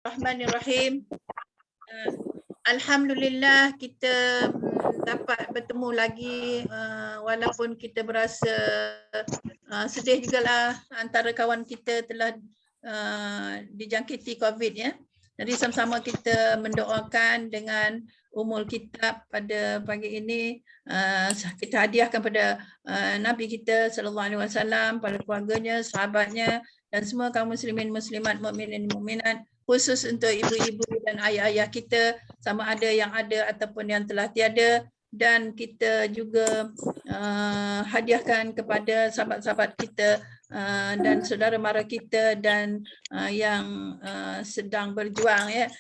Bismillahirrahmanirrahim. Alhamdulillah kita dapat bertemu lagi walaupun kita berasa sedih jugalah antara kawan kita telah dijangkiti COVID ya. Jadi sama-sama kita mendoakan dengan umul kitab pada pagi ini kita hadiahkan pada Nabi kita sallallahu alaihi wasallam, pada keluarganya, sahabatnya dan semua kaum muslimin muslimat, mukminin mukminat, khusus untuk ibu-ibu dan ayah-ayah kita sama ada yang ada ataupun yang telah tiada, dan kita juga hadiahkan kepada sahabat-sahabat kita dan saudara mara kita dan yang sedang berjuang ya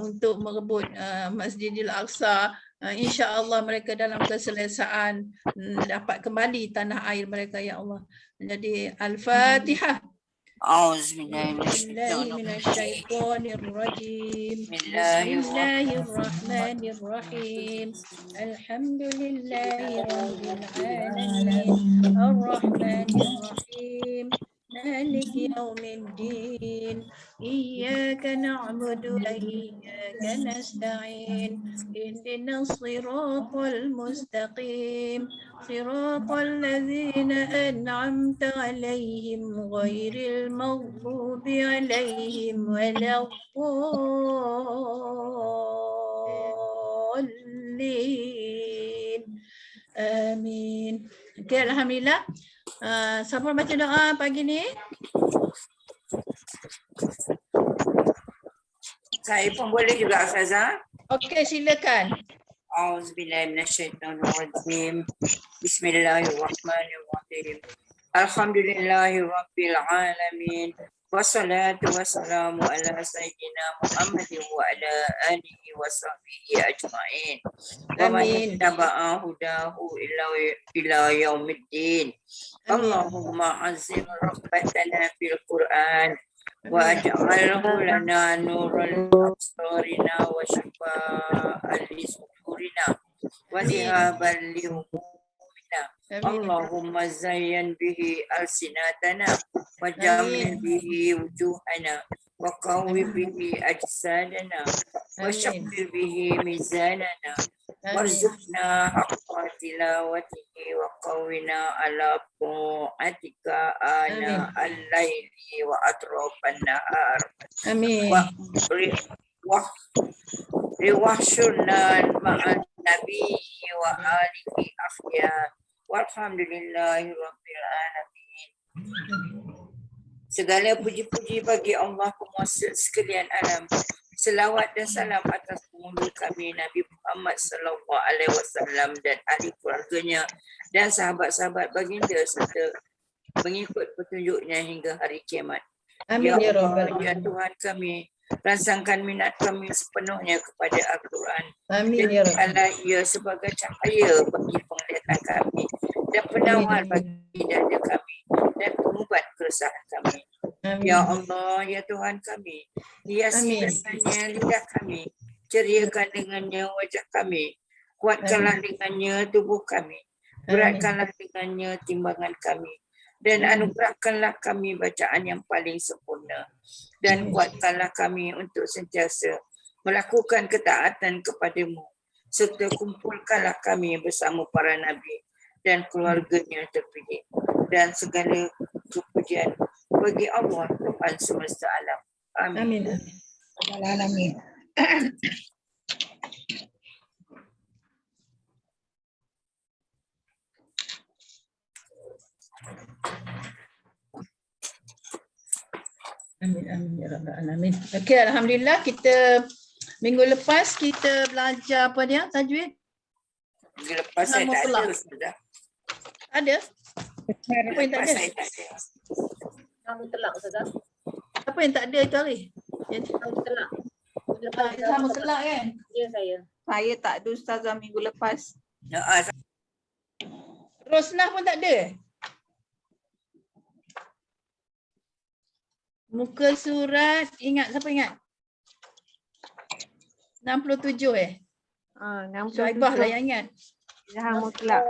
untuk merebut Masjidil Aqsa. InsyaAllah mereka dalam keselesaan dapat kembali tanah air mereka ya Allah. Jadi Al-Fatihah. أعوذ بالله من الشيطان الرجيم. بسم الله الرحمن الرحيم. الحمد لله رب العالمين الرحمن الرحيم مالك يوم الدين إياك نعبد وإياك نستعين اهدنا الصراط المستقيم صراط الذين أنعمت عليهم غير المغضوب عليهم ولا الضالين آمين. Okay, Alhamdulillah. Siapa baca doa pagi ni? Saya pun boleh juga, Ustazah. Okey, silakan. A'udzubillahi minasyaitonirrajim. Bismillahirrahmanirrahim. Alhamdulillahi rabbil alamin. Wassalatu wassalamu ala sayyidina Muhammadin wa ala alihi wa sahbihi ajma'in. Wa man tabi'a hudahu ila yaumiddin. Allahumma azim rabbatana fil Qur'an wa aj'alhu lana nuran absarina wa shifa'an li sudurina wa dhihaban li humumina. Allahumma zayyan bihi alsinatana wa jamil bihi wujuhana wa qawwi bihi ajsadana wa shaqqil bihi mizanana warzuqna haqqa tilawatihi wa qawwina ala ta'atika ana al-laili wa atrafan nahar. Amin. Riwahsyurna ma'an nabiyyi wa alihi akhya. Walhamdulillahi rabbil alamin. Segala puji-puji bagi Allah penguasa sekalian alam. Selawat dan salam atas penghulu kami Nabi Muhammad sallallahu alaihi wasallam dan ahli keluarganya dan sahabat-sahabat baginda serta mengikut petunjuknya hingga hari kiamat. Amin ya rabbal alamin. Ya Tuhan kami, rangsangkan minat kami sepenuhnya kepada Al-Quran. Amin ya rabbal alamin. Ia sebagai cahaya bagi penglihatan kami dan penawar bagi dada kami dan pengubat keresahan kami. Amin. Ya Allah, ya Tuhan kami, hiasi dengannya lidah kami, ceriakan dengannya wajah kami, kuatkanlah dengannya tubuh kami, beratkanlah dengannya timbangan kami, dan anugerahkanlah kami bacaan yang paling sempurna, dan kuatkanlah kami untuk sentiasa melakukan ketaatan kepadamu, serta kumpulkanlah kami bersama para nabi dan keluarganya terpilih, dan segala kepujian bagi Allah Tuhan semesta alam. Amin. Amin. Amin ya rabbal alamin. Okey, alhamdulillah kita minggu lepas kita belajar apa dia tajwid? Minggu lepas saya tak ada, Ustazah. Ada? Apa yang tak ada? Nama telak, Ustazah. Apa yang tak ada itu hari? Yang Nama telak. sama kelak kan? Ya, saya. Saya tak ada, Ustazah, minggu lepas. Rosnah pun tak ada? Muka surat, ingat, siapa ingat? 67 Syaibah lah yang ingat. Zaha mutlak.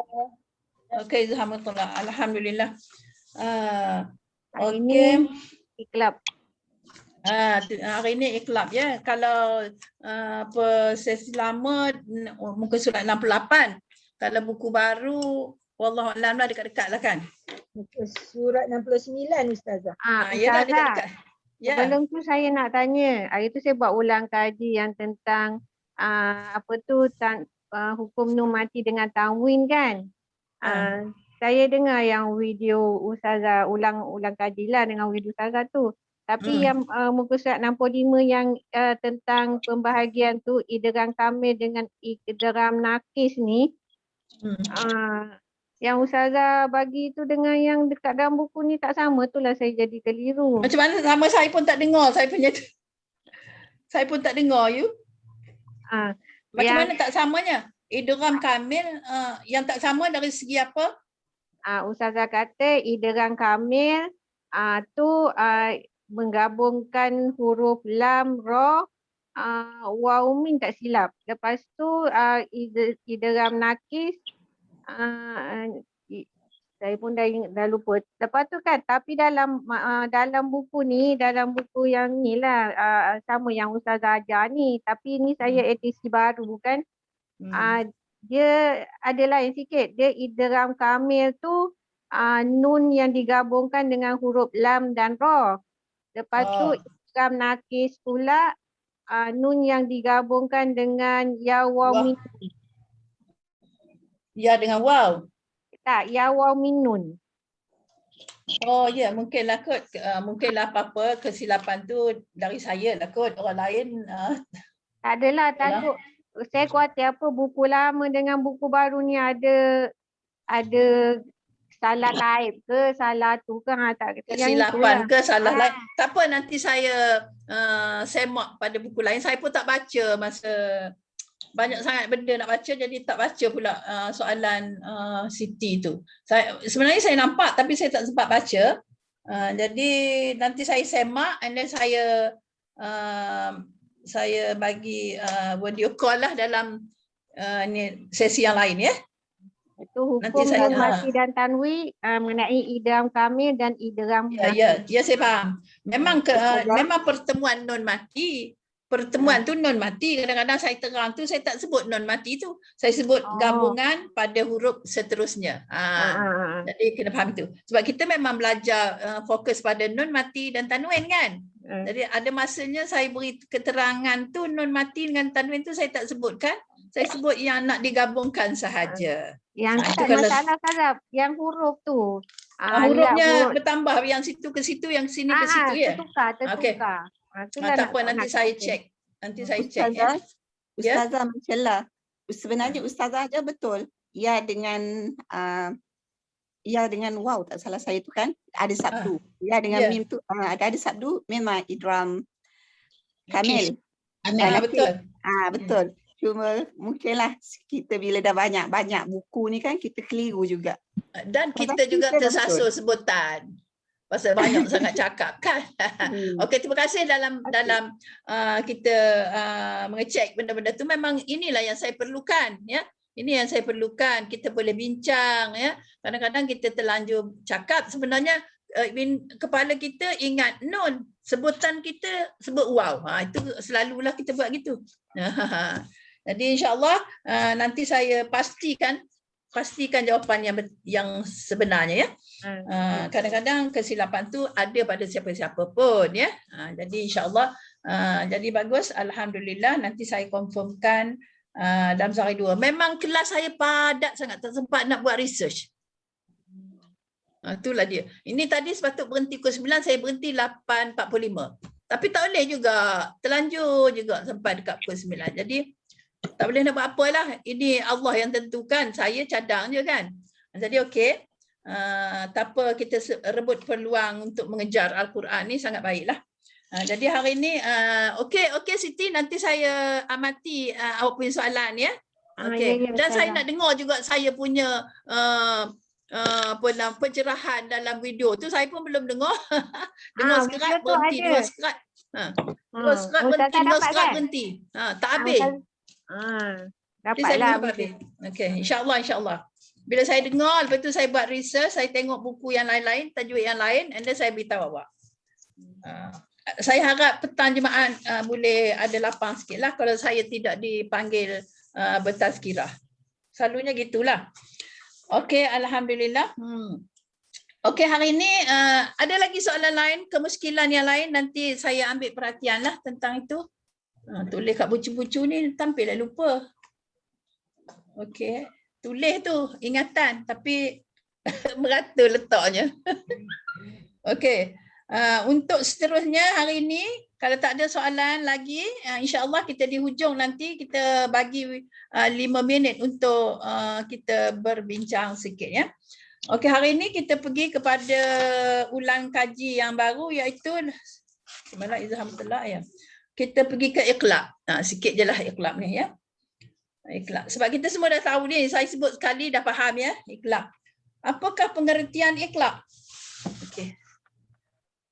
Okey, Zaha mutlak. Alhamdulillah. Hari Okey. ni iklab. Hari ni ikhlas ya. Kalau sesi lama muka surat 68. Kalau buku baru wallahualam lah dekat-dekat lah kan. Muka surat 69 Ustazah. Ya dah Ustazah, dekat-dekat. Ya. sebelum tu saya nak tanya. Hari tu saya buat ulang kaji yang tentang hukum nun mati dengan tanwin kan. Saya dengar yang video Ustazah ulang kaji lah dengan video Ustazah tu. Tapi yang muka surat 65 yang tentang pembahagian tu idgham kamil dengan idgham nakis ni, yang Ustazah bagi tu dengan yang dekat dalam buku ni tak sama, itulah saya jadi keliru. Macam mana sama, saya pun tak dengar. Saya pun tak dengar you. Macam mana tak samanya? Idgham kamil yang tak sama dari segi apa? Ustazah kata idgham kamil tu menggabungkan huruf lam, ra, waw, min tak silap. Lepas tu idgham nakis, saya pun dah lupa. Lepas tu kan, tapi dalam buku ni, dalam buku yang ni lah, sama yang Ustazah ajar ni. Tapi ni saya edisi baru kan. Dia ada lain sikit. Dia idgham kamil tu nun yang digabungkan dengan huruf lam dan ra. Lepas tu idgham nakis pula nun yang digabungkan dengan ya, waw, min. Ya dengan waw. Tak, ya, waw, min, nun. Oh ya, mungkinlah kot. Mungkinlah apa-apa kesilapan tu dari saya lah kot. Orang lain tak adalah, takut. Saya khawatir apa buku lama dengan buku baru ni ada salah taib ke, salah tu ke, tak kata yang kesilapan ke, salah lain. Tak apa, nanti saya semak pada buku lain. Saya pun tak baca masa banyak sangat benda nak baca, jadi tak baca pula soalan Siti tu. Sebenarnya saya nampak tapi saya tak sempat baca. Jadi nanti saya semak and then saya bagi video call lah dalam ni sesi yang lain ya. Itu hukum nun mati dan tanwin mengenai idgham kamil dan idgham nakis. Ya, saya faham. Memang pertemuan nun mati, tu nun mati. Kadang-kadang saya terang tu saya tak sebut nun mati tu. Saya sebut gabungan pada huruf seterusnya. Jadi kena faham tu. Sebab kita memang belajar fokus pada nun mati dan tanwin kan. Jadi ada masanya saya beri keterangan tu nun mati dengan tanwin tu saya tak sebutkan. Saya sebut yang nak digabungkan sahaja. Yang tak masalah Sarap, yang huruf tu. Hurufnya bertambah yang situ ke situ, yang sini ke situ ya. Tertukar. Okay. Tak apa, nanti saya cek. Ustazah, Ustazah Mashallah. Sebenarnya Ustazah aja betul. Ya dengan waw tak salah saya tu kan ada sabdu. Ya dengan mim tu ada sabdu memang idgham kamil. Betul. Betul. Cuma mungkinlah kita bila dah banyak buku ni kan kita keliru juga. Dan kita juga tersasul sebutan. Pasal banyak sangat cakap kan. Okey, terima kasih dalam kita mengecek benda-benda tu. Memang inilah yang saya perlukan ya. Ini yang saya perlukan. Kita boleh bincang ya. Kadang-kadang kita terlanjur cakap sebenarnya kepala kita ingat nun, sebutan kita sebut waw. Itu selalulah kita buat gitu. Jadi insya-Allah nanti saya pastikan jawapan yang sebenarnya ya. Kadang-kadang kesilapan tu ada pada siapa-siapa pun ya. Jadi insya-Allah jadi bagus, alhamdulillah. Nanti saya confirmkan dalam sehari dua. Memang kelas saya padat sangat, tak sempat nak buat research. Itulah dia. Ini tadi sepatut berhenti pukul 9, saya berhenti 8.45. Tapi tak boleh juga, terlanjur juga sampai dekat pukul 9. Jadi tak boleh nak buat apalah. Ini Allah yang tentukan. Saya cadang je kan. Jadi okey. Tak apa, kita rebut peluang untuk mengejar Al-Quran ni sangat baiklah. Jadi hari ni okey Siti, nanti saya amati awak punya soalan ya. Okey. Dan saya nak dengar juga saya punya pencerahan dalam video tu. Saya pun belum dengar. Dengar sekerat berhenti, dengar sekerat. Dengar sekerat berhenti. Tak habis. Dapatlah. Okey, insya-Allah. Bila saya dengar, lepas tu saya buat research, saya tengok buku yang lain-lain, tajuk yang lain, and then saya beritahu awak. saya harap petang jemaah boleh ada lapang sikit lah kalau saya tidak dipanggil bertazkirah. Selalunya gitulah. Okey, alhamdulillah. Okey, hari ini ada lagi soalan lain, kemuskilan yang lain, nanti saya ambil perhatianlah tentang itu. Tulis kat bucu-bucu ni tampil dah lupa. Okey, tulis tu ingatan tapi merata letaknya. Okey. Untuk seterusnya hari ini kalau tak ada soalan lagi, insya-Allah kita di hujung nanti kita bagi 5 minit untuk kita berbincang sikit ya. Okey, hari ini kita pergi kepada ulang kaji yang baru iaitu mana izhamullah ya. Kita pergi ke iqlab. Sikit je lah iqlab ni ya. Iqlab. Sebab kita semua dah tahu ni, saya sebut sekali dah faham ya, iqlab. Apakah pengertian iqlab? Okey.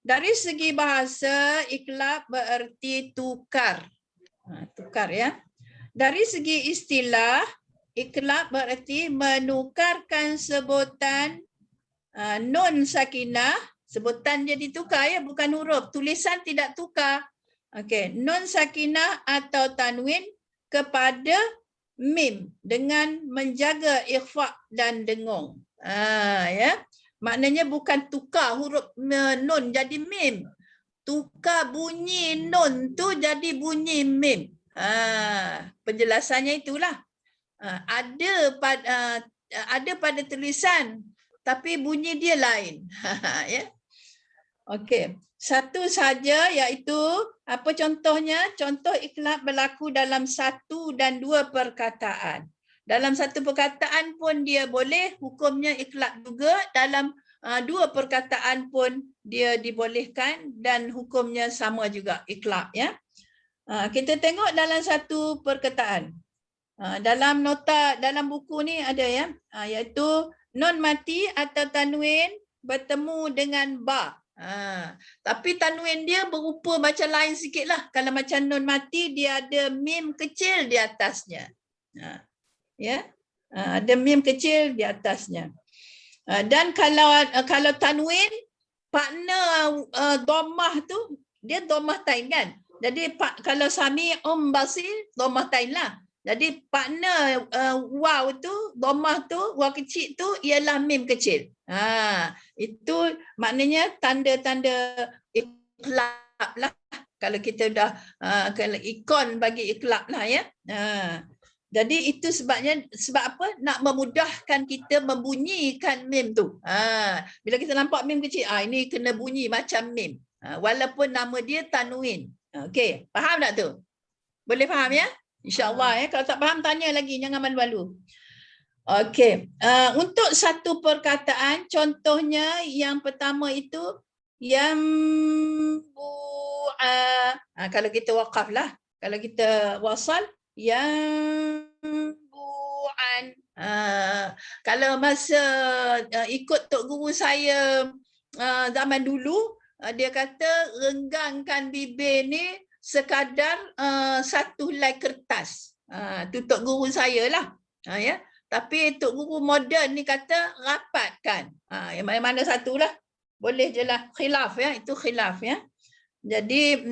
Dari segi bahasa, iqlab bererti tukar. Tukar ya. Dari segi istilah, iqlab bererti menukarkan sebutan nun sakinah, sebutan jadi tukar ya, bukan huruf. Tulisan tidak tukar. Okey, nun sakinah atau tanwin kepada mim dengan menjaga ikhfa dan dengung. Ya. Maknanya bukan tukar huruf nun jadi mim. Tukar bunyi nun tu jadi bunyi mim. Penjelasannya itulah. Ada pada tulisan tapi bunyi dia lain. Ya. Okey. Satu saja iaitu apa contohnya? Contoh iqlab berlaku dalam satu dan dua perkataan. Dalam satu perkataan pun dia boleh, hukumnya iqlab juga. Dalam dua perkataan pun dia dibolehkan dan hukumnya sama juga iqlab ya. Kita tengok dalam satu perkataan. Dalam nota dalam buku ni ada ya, iaitu nun mati atau tanwin bertemu dengan ba. Tapi tanwin dia berupa macam lain sikitlah. Kalau macam nun mati dia ada mim kecil di atasnya. Ya, ada mim kecil di atasnya. Dan kalau tanwin partner dhammah tu dia dhammah tain kan. Jadi kalau sami basir dhammah tain lah. Jadi partner waw tu dhammah tu waw kecil tu ialah mim kecil. Itu maknanya tanda-tanda iqlab lah. Kalau kita dah kalau ikon bagi iqlab lah ya. Jadi itu sebabnya, sebab apa? Nak memudahkan kita membunyikan mim tu. Bila kita nampak mim kecil, ini kena bunyi macam mim. Walaupun nama dia tanwin. Okey, faham tak tu? Boleh faham ya? InsyaAllah ya. Kalau tak faham tanya lagi, jangan malu-malu. Okey, untuk satu perkataan, contohnya yang pertama itu yang kalau kita waqaf lah. Kalau kita wasal yang bu'an. Kalau masa ikut tok guru saya zaman dulu, dia kata renggangkan bibir ni sekadar satu helai kertas. Tu tok guru saya lah. Ya. Tapi tok guru moden ni kata rapatkan. Yang mana-mana satulah. Boleh je lah. Khilaf ya. Itu khilaf ya. Jadi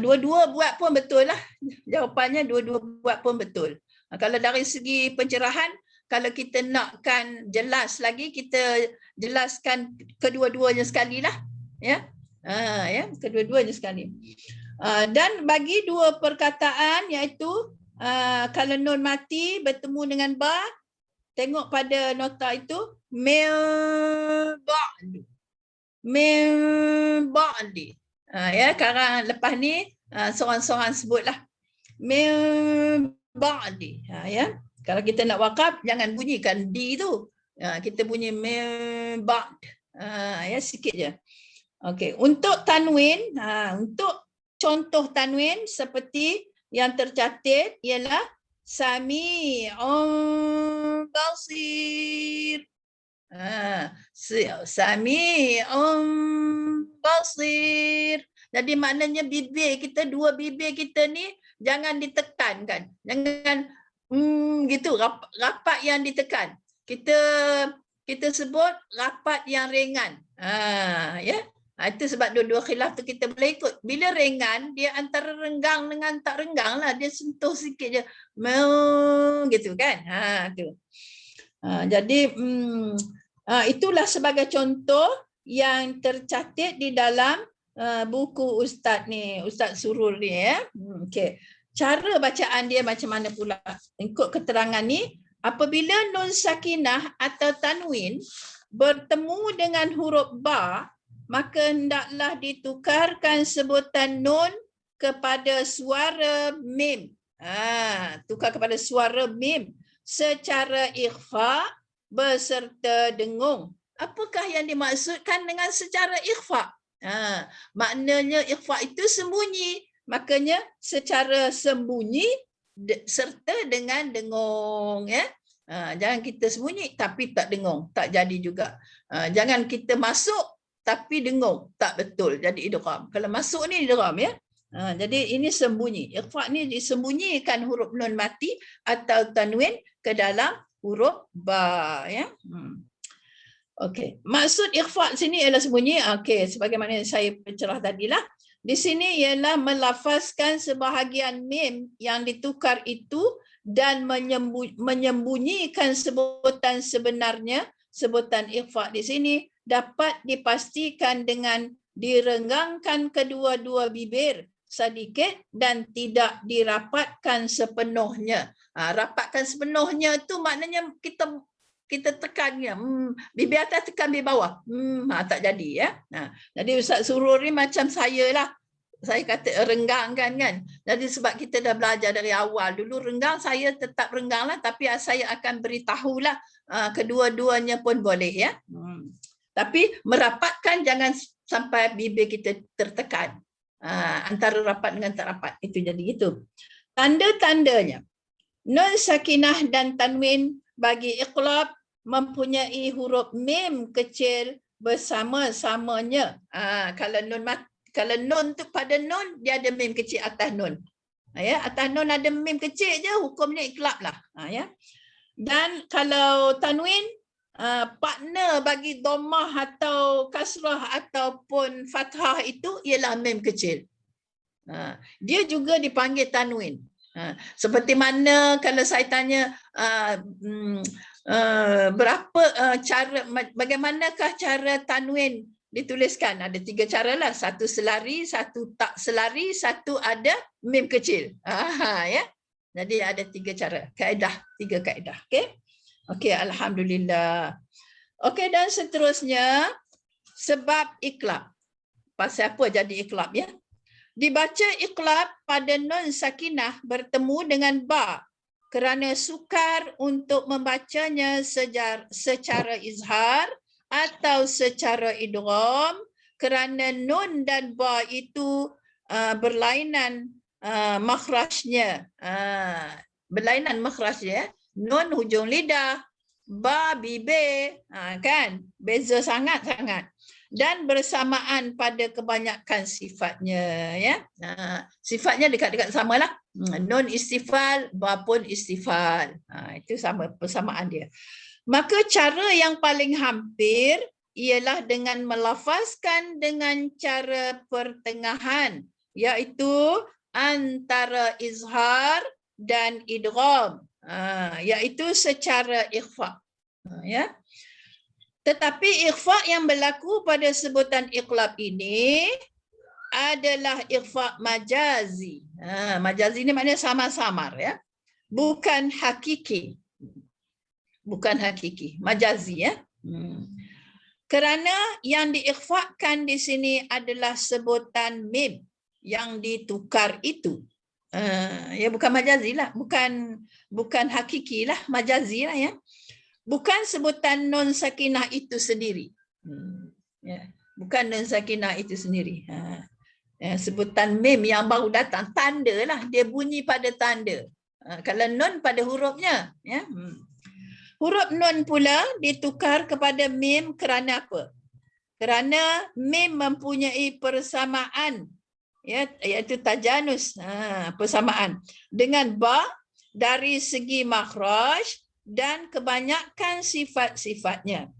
dua-dua buat pun betul lah. Jawapannya dua-dua buat pun betul. Kalau dari segi pencerahan, kalau kita nakkan jelas lagi, kita jelaskan kedua-duanya sekali lah. Ya. Ya, kedua-duanya sekali. Dan bagi dua perkataan iaitu kalau nun mati bertemu dengan ba, tengok pada nota itu min ba'di. Min ba'di. Ya, sekarang lepas ni seorang-seorang sebutlah. Min ba'di. Ya. Kalau kita nak wakaf jangan bunyikan di tu. Kita bunyi min ba'd. Ya, sikit je. Okey, untuk tanwin, untuk contoh tanwin seperti yang tercatat ialah sami'un basir. Sami'un basir. Jadi maknanya bibir kita, dua bibir kita ni jangan ditekankan. Jangan gitu, rapat yang ditekan. Kita sebut rapat yang ringan. Ya. Itu sebab dua-dua khilaf tu kita boleh ikut. Bila ringan, dia antara renggang dengan tak renggang lah. Dia sentuh sikit je. Gitu kan. Tu. Jadi itulah sebagai contoh yang tercatat di dalam buku Ustaz ni, Ustaz Surul ni ya. Okey. Cara bacaan dia macam mana pula? Ikut keterangan ni, apabila nun sakinah atau tanwin bertemu dengan huruf ba, maka hendaklah ditukarkan sebutan nun kepada suara mim. Tukar kepada suara mim secara ikhfa beserta dengung. Apakah yang dimaksudkan dengan secara ikhfa? Maknanya ikhfa itu sembunyi. Makanya secara sembunyi serta dengan dengung ya. Jangan kita sembunyi tapi tak dengung, tak jadi juga. Jangan kita masuk tapi dengung, tak betul, jadi idgham. Kalau masuk ni idgham ya. Jadi ini sembunyi. Ikhfa ni disembunyikan huruf nun mati atau tanwin ke dalam huruf ba ya. Okey, maksud ikhfa sini ialah sembunyi. Okey, sebagaimana saya pencerah tadilah. Di sini ialah melafazkan sebahagian mim yang ditukar itu dan menyembunyikan sebutan sebenarnya. Sebutan ikhfa di sini dapat dipastikan dengan direnggangkan kedua-dua bibir sedikit dan tidak dirapatkan sepenuhnya. Rapatkan sepenuhnya tu maknanya kita tekannya. Bibir atas tekan bibir bawah. Tak jadi ya. Jadi Ustaz Surur ni macam saya lah. Saya kata renggangkan kan. Jadi sebab kita dah belajar dari awal. Dulu renggang, saya tetap renggang lah. Tapi saya akan beritahulah kedua-duanya pun boleh ya. Tapi merapatkan jangan sampai bibir kita tertekan. Antara rapat dengan tak rapat. Itu jadi itu. Tanda-tandanya. Nun sakinah dan tanwin bagi iqlab mempunyai huruf mim kecil bersama-samanya. Kalau nun tu pada nun dia ada mim kecil atas nun. Ya, atas nun ada mim kecil je, hukumnya iqlab lah. Ya. Dan kalau tanwin partner bagi dhammah atau kasrah ataupun fathah itu ialah mim kecil. Dia juga dipanggil tanwin. Seperti mana kalau saya tanya bagaimanakah cara tanwin dituliskan? Ada 3 cara lah. 1 selari, 1 tak selari, 1 ada mim kecil. Ya. Jadi ada 3 cara. Kaedah, 3 kaedah. Okey, alhamdulillah. Okey, dan seterusnya sebab iqlab. Pasal apa jadi iqlab ya? Dibaca iqlab pada nun sakinah bertemu dengan ba kerana sukar untuk membacanya secara izhar atau secara idgham kerana nun dan ba itu berlainan makhrajnya. Berlainan makhrajnya. Nun hujung lidah, ba bibir, kan? Beza sangat-sangat. Dan bersamaan pada kebanyakan sifatnya ya. Sifatnya dekat-dekat samalah. Nun istifal, ba pun istifal. Itu sama persamaan dia. Maka cara yang paling hampir ialah dengan melafazkan dengan cara pertengahan, iaitu antara izhar dan idgham, iaitu secara ikhfa. Ya. Tetapi ikhfa yang berlaku pada sebutan iqlab ini adalah ikhfa majazi. Majazi ini maknanya samar-samar ya. Bukan hakiki. Bukan hakiki, majazi ya. Kerana yang diikhfakan di sini adalah sebutan mim yang ditukar itu. Ya bukan majazi lah, bukan hakiki lah, majazi lah ya. Bukan sebutan nun sakinah itu sendiri. Ya, bukan nun sakinah itu sendiri. Ya, sebutan mim yang baru datang, tanda lah, dia bunyi pada tanda. Kalau nun pada hurufnya. Ya. Huruf nun pula ditukar kepada mim kerana apa? Kerana mim mempunyai persamaan, ya, iaitu tajanus, persamaan dengan ba dari segi makhraj dan kebanyakan sifat-sifatnya.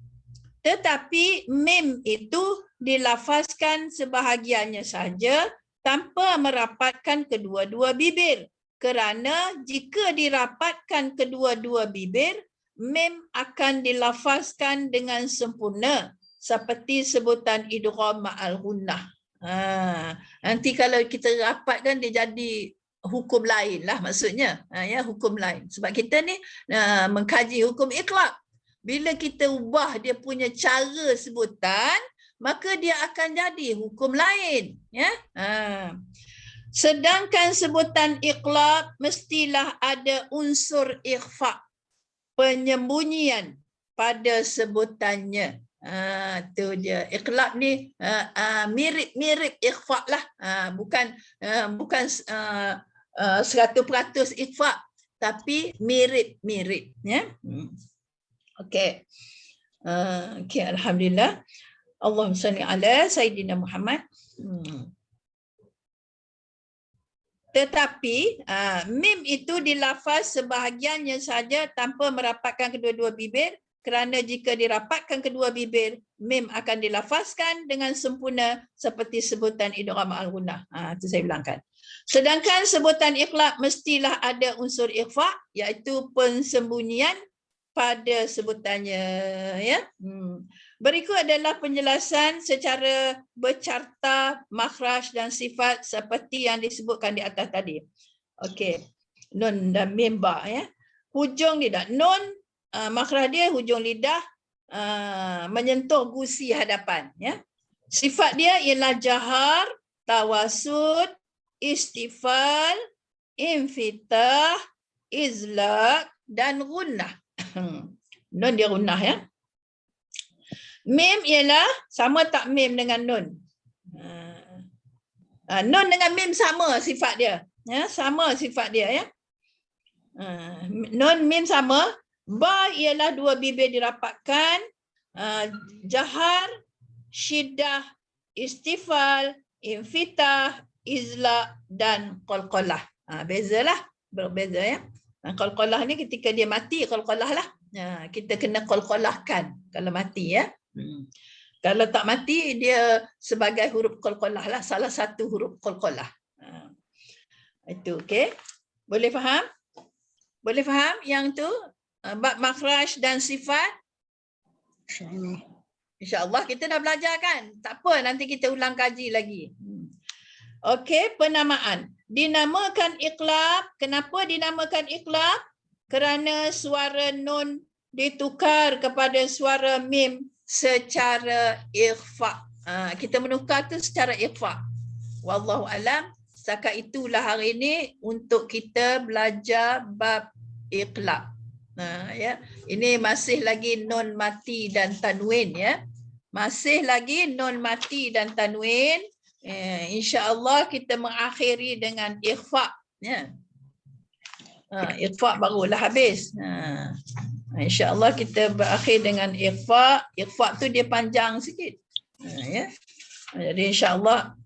Tetapi mim itu dilafazkan sebahagiannya saja tanpa merapatkan kedua-dua bibir. Kerana jika dirapatkan kedua-dua bibir, mim akan dilafazkan dengan sempurna seperti sebutan idgham ma'al gunnah. Nanti kalau kita rapatkan dia jadi hukum lain lah maksudnya. Ya, hukum lain. Sebab kita ni mengkaji hukum iqlab. Bila kita ubah dia punya cara sebutan, maka dia akan jadi hukum lain. Ya. Sedangkan sebutan iqlab mestilah ada unsur ikhfa, penyembunyian pada sebutannya. Tu dia. Iqlab ni mirip-mirip ikhfa lah. Bukan 100% ikhfa, tapi mirip-mirip. Ya. Okey. Okey, alhamdulillah. Allahumma salli ala Sayyidina Muhammad. Tetapi mim itu dilafaz sebahagiannya saja tanpa merapatkan kedua-dua bibir, kerana jika dirapatkan kedua bibir, mim akan dilafazkan dengan sempurna seperti sebutan idgham ma'al gunnah. Itu saya bilangkan. Sedangkan sebutan iqlab mestilah ada unsur ikhfa, iaitu pensembunyian pada sebutannya. Ya. Berikut adalah penjelasan secara bercarta makhraj dan sifat seperti yang disebutkan di atas tadi. Okey. Nun dan mim ba ya. Hujung lidah. Nun makhraj dia hujung lidah menyentuh gusi hadapan ya. Sifat dia ialah jahar, tawasud, istifal, infitah, izlaq dan gunnah. Nun dia gunnah ya. Mim ialah sama tak mim dengan nun? Nun dengan mim sama sifat dia. Ya, sama sifat dia ya. Nun mim sama. Ba ialah dua bibir dirapatkan. Jahar, syiddah, istifal, infitah, izlaq dan qalqalah. Bezalah, berbeza ya. Qalqalah ni ketika dia mati qalqalah lah. Kita kena qalqalahkan kalau mati ya. Kalau tak mati dia sebagai huruf qalqalah lah, salah satu huruf qalqalah. Itu okey. Boleh faham? Boleh faham yang tu? Bab makhraj dan sifat? InsyaAllah kita dah belajar kan? Tak apa, nanti kita ulang kaji lagi. Okey, penamaan. Dinamakan iqlab. Kenapa dinamakan iqlab? Kerana suara nun ditukar kepada suara mim secara ikhfa. Kita menukar tu secara ikhfa. Wallahu alam. Setakat itulah hari ini untuk kita belajar bab iqlab. Ya. Ini masih lagi nun mati dan tanwin ya. Masih lagi nun mati dan tanwin. InsyaAllah kita mengakhiri dengan ikhfa. Ya. Ikhfa barulah habis. InsyaAllah kita berakhir dengan ikhfa. Ikhfa tu dia panjang sikit. Ya. Jadi insyaAllah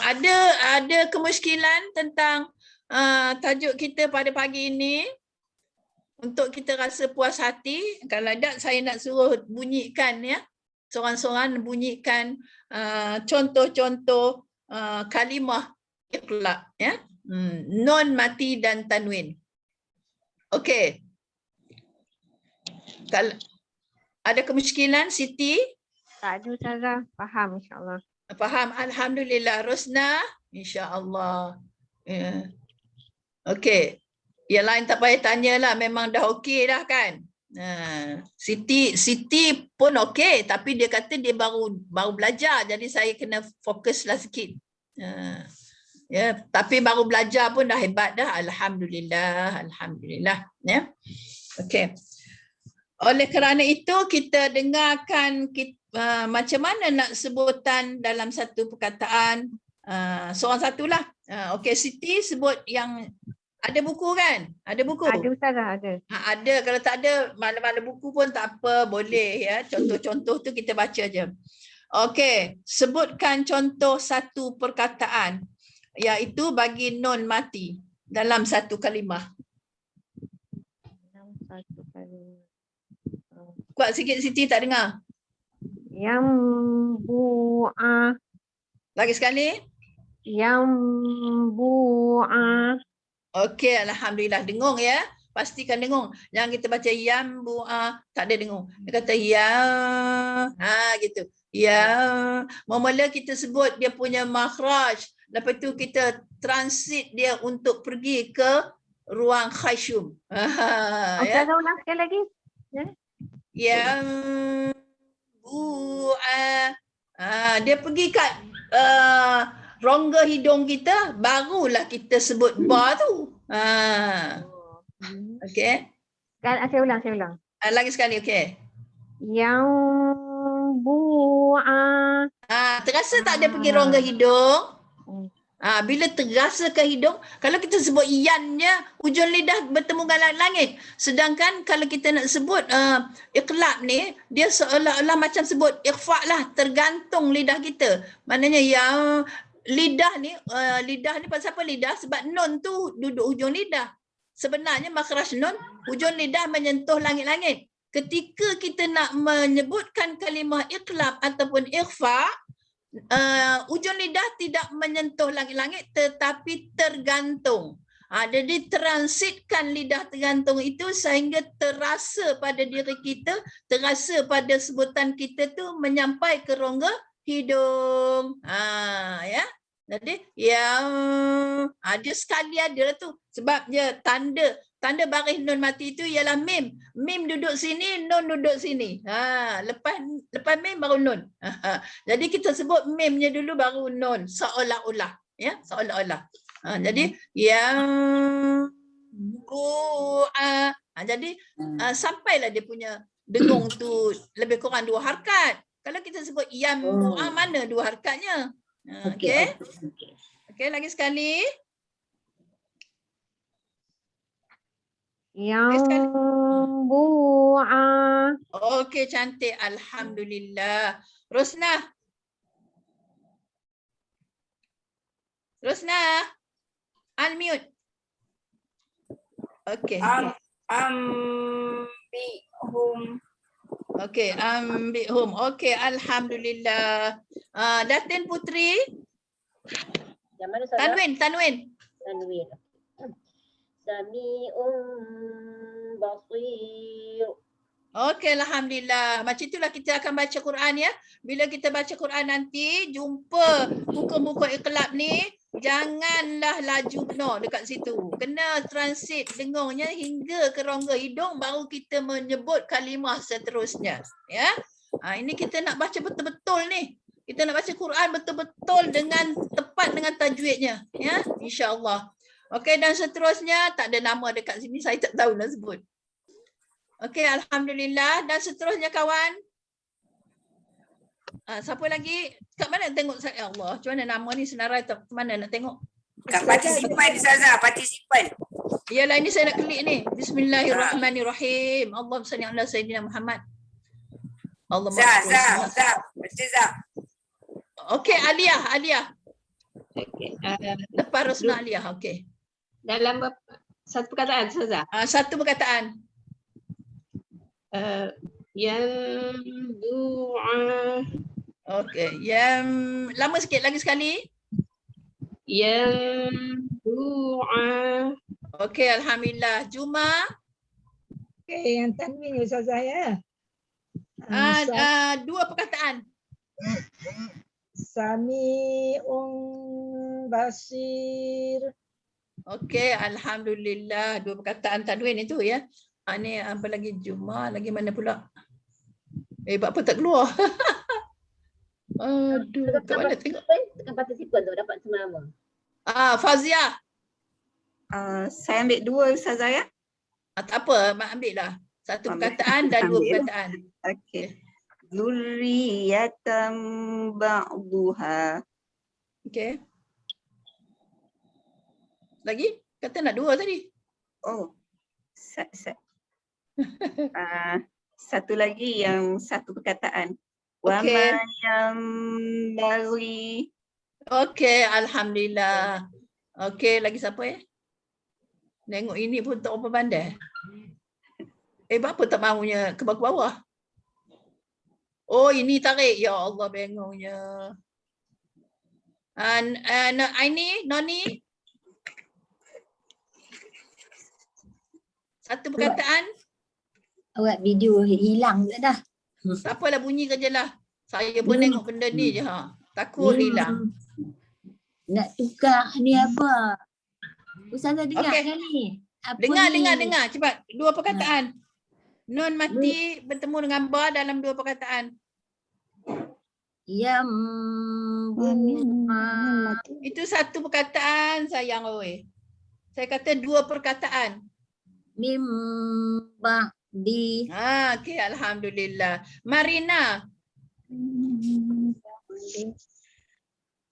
ada kemusykilan tentang tajuk kita pada pagi ini. Untuk kita rasa puas hati, kalau ada saya nak suruh bunyikan ya. Seorang-seorang bunyikan contoh-contoh kalimah iqlab ya. Non mati dan tanwin. Okey. Kalau ada kemusykilan Siti? Tak ada Ustazah. Faham insyaAllah. Faham. Alhamdulillah. Rosna? InsyaAllah. Yeah. Okey. Yang lain tak payah tanyalah. Memang dah okey dah kan? Siti pun okey. Tapi dia kata dia baru belajar. Jadi saya kena fokuslah sikit. Ya, tapi baru belajar pun dah hebat dah. Alhamdulillah. Alhamdulillah. Ya. Okey. Oleh kerana itu kita dengarkan macam mana nak sebutan dalam satu perkataan. Seorang satulah. Okey, Siti sebut yang ada buku kan? Ada buku? Ada Ustazah, ada. Ada. Kalau tak ada, mana-mana buku pun tak apa. Boleh ya. Contoh-contoh tu kita baca je. Okey. Sebutkan contoh satu perkataan. Iaitu bagi non mati. Dalam satu kalimah. Dalam satu kalimah. Kuat sikit Siti tak dengar. Yambu'a. Lagi sekali. Yambu'a. Okey, alhamdulillah. Dengung ya. Pastikan dengung. Jangan kita baca yambu'a, tak ada dengung. Dia kata ya. Gitu. Ya. Mula kita sebut dia punya makhraj. Lepas tu kita transit dia untuk pergi ke ruang khayshum. Ya. Ustazah ulang sekali lagi. Yambu'a. Dia pergi kat rongga hidung kita, barulah kita sebut ba tu. Okey. Saya ulang. Lagi sekali, okey. Yambu'a. Terasa tak dia pergi rongga hidung? Bila terasa ke hidung, kalau kita sebut iannya, hujung lidah bertemu dengan langit. Sedangkan kalau kita nak sebut iqlab ni, dia seolah-olah macam sebut ikhfa lah, tergantung lidah kita. Maknanya yang lidah ni pasal apa lidah? Sebab nun tu duduk hujung lidah. Sebenarnya makhraj nun, hujung lidah menyentuh langit-langit. Ketika kita nak menyebutkan kalimah iqlab ataupun ikhfa, ujung lidah tidak menyentuh langit-langit tetapi tergantung. Jadi transitkan lidah tergantung itu sehingga terasa pada diri kita, terasa pada sebutan kita tu menyampai ke rongga hidung. Ya. Jadi yang dia sekali ada tu sebab dia tanda baris nun mati itu ialah mim. Mim duduk sini, nun duduk sini. Lepas mim baru nun. Jadi kita sebut mimnya dulu baru nun seolah-olah, ya, seolah-olah. Jadi yang jadi sampailah dia punya dengung tu lebih kurang 2 harakat. Kalau kita sebut yang mana 2 harakatnya? Okey. Okey, lagi sekali. Yambu'a. Okey, cantik. Alhamdulillah. Rosnah. Unmute. Okey. Ambihum. Okey, ambihum. Okey, alhamdulillah. Datin Putri. Yang mana Ustazah? Tanwin. Sami'un basir. Okey, alhamdulillah. Macam itulah kita akan baca Quran ya. Bila kita baca Quran nanti, jumpa buku-buku iqlab ni, janganlah laju benar dekat situ. Kena transit dengungnya hingga ke rongga hidung baru kita menyebut kalimah seterusnya. Ya. Ini kita nak baca betul-betul ni. Kita nak baca Quran betul-betul dengan tepat dengan tajwidnya. Ya, insya-Allah. Okey, dan seterusnya tak ada nama dekat sini, saya tak tahu nak sebut. Okey, alhamdulillah. Dan seterusnya kawan. Siapa lagi? Kat mana nak tengok saya? Allah, macam mana nama ni senarai tak? Mana nak tengok? Kat partisipan Ustazah, partisipan. Yalah, ini saya nak klik ni. Bismillahirrahmanirrahim. Allahumma salli ala sayyidina Muhammad. Zah. Okey, Aliyah. Okey. Lepas Rosnah Aliyah. Okey. Dalam satu perkataan Ustazah. Satu perkataan. Yang du'a. Okey. Yang lama sikit lagi sekali. Yang du'a. Okey, alhamdulillah. Juma. Okey, yang tanwin Ustazah ya. Dua perkataan. Sami'un basir. Okey, alhamdulillah. Dua perkataan tanwin itu ya. Ni apa lagi Juma, lagi mana pula? Apa tak keluar? Aduh, kat mana tengok? Tekan partisipan tu dapat semua nama. Fazia. Saya ambil 2 Ustazah ya. Tak apa, Mak ambil lah. Satu perkataan dan 2 perkataan. Okey. Zurriyatam ba'duha. Okey. Lagi? Kata nak 2 tadi. Oh. Satu lagi yang satu perkataan. Wa ma yambaghi. Okey, alhamdulillah. Okey, lagi siapa ya? Tengok ini pun tak apa pandai. Apa tak mahunya ke bawah? Oh, ini tarik. Ya Allah, bengongnya. Aini, Noni. Satu perkataan. Awak video hilang pula dah. Tak apalah, bunyi kerja lah. Saya pun tengok benda ni je. Takut hilang. Nak tukar ni apa? Ustazah dengar Okey. kan ni? Apa Dengar. Cepat. Dua perkataan. Nun mati bertemu dengan ba dalam dua perkataan. Yang Itu satu perkataan, sayang oi. Saya kata dua perkataan. mimba di Okey, alhamdulillah. Marina,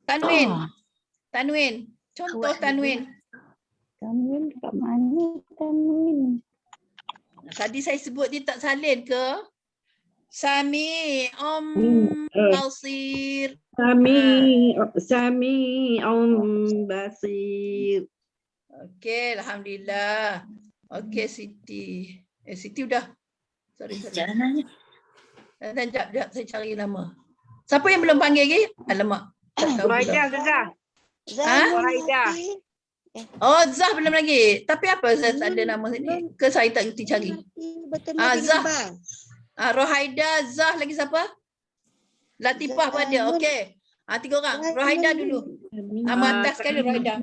Tanwin. Tanwin. Contoh Awak Tanwin. Tanwin kat mana Tanwin? Tadi saya sebut dia tak salin ke? Sami Basir. Sami Basir. Okey, alhamdulillah. Okey, Siti. Siti udah. Sorry. jalanannya. Sekejap, saya cari nama. Siapa yang belum panggil lagi? Alamak. Tak tahu pula. Zah. Ha? Rohaida. Oh, Zah belum lagi. Tapi apa Zah tak ada nama sini? Ke saya tak reti cari? Zah. Rohaida, Zah, lagi siapa? Latifah pun ada. Okey. 3 orang. Rohaida dulu. Nama atas sekali Rohaida.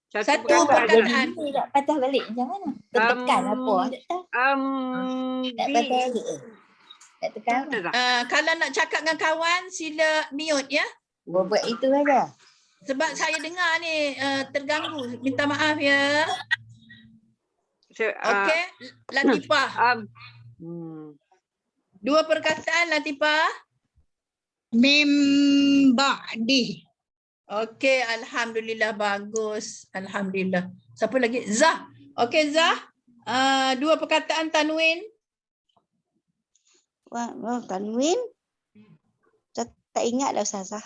Satu perkataan. Tak patah balik macam mana? Tertekan apa? Tak tahu. Tak patah balik. Tak tekan. Kalau nak cakap dengan kawan, sila mute ya. Buat itu aja. Sebab saya dengar ni terganggu. Minta maaf ya. Okey. Latifah. Dua perkataan Latifah. Mim ba'di. Okey, alhamdulillah, bagus. Alhamdulillah. Siapa lagi? Zah. Okey, Zah. Dua perkataan Tanwin. Tanwin? Tak ingat lah Ustazah.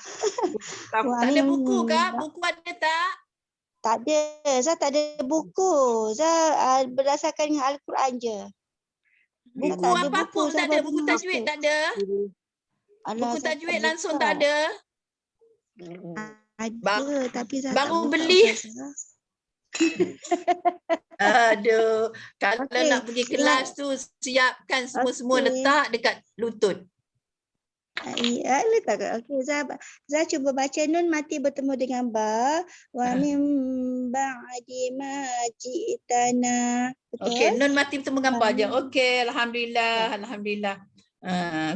Tak ada buku ke? Buku ada tak? Tak ada. Saya tak ada buku. Saya berdasarkan dengan Al-Quran je. Buku tak ada apa buku, pun tak saya ada. Buku baru tajwid masuk. tak ada. Buku tajwid langsung tak ada. Ada, tapi saya baru tak buka, beli. Ustazah. Aduh. Kalau Okey, nak pergi kelas tu, siapkan semua-semua Okey. letak dekat lutut. Ya, letak. Okey, saya cuba baca nun mati bertemu dengan ba wa mim ba'di ma ji'tana. Betul? Okey, nun mati bertemu dengan ba je. Okey, alhamdulillah, alhamdulillah.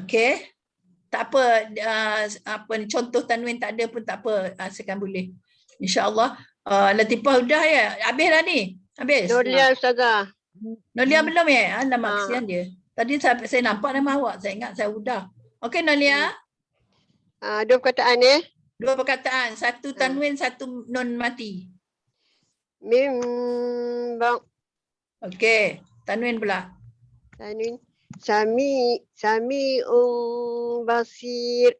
Okey. Tak apa, apa ni, contoh Tanwin tak ada pun tak apa, asalkan boleh. InsyaAllah. Latifah udah ya? Habis dah ni? Habis? Nolia Ustazah. Nolia belum ya? Alamak, Ah. kesian dia. Tadi saya nampak nama awak, saya ingat saya udah. Okey Nolia, Dua perkataan ya. dua perkataan. Satu Tanwin, satu nun mati. Mimbang. Okey, Tanwin pula. Tanwin. Sami Basir.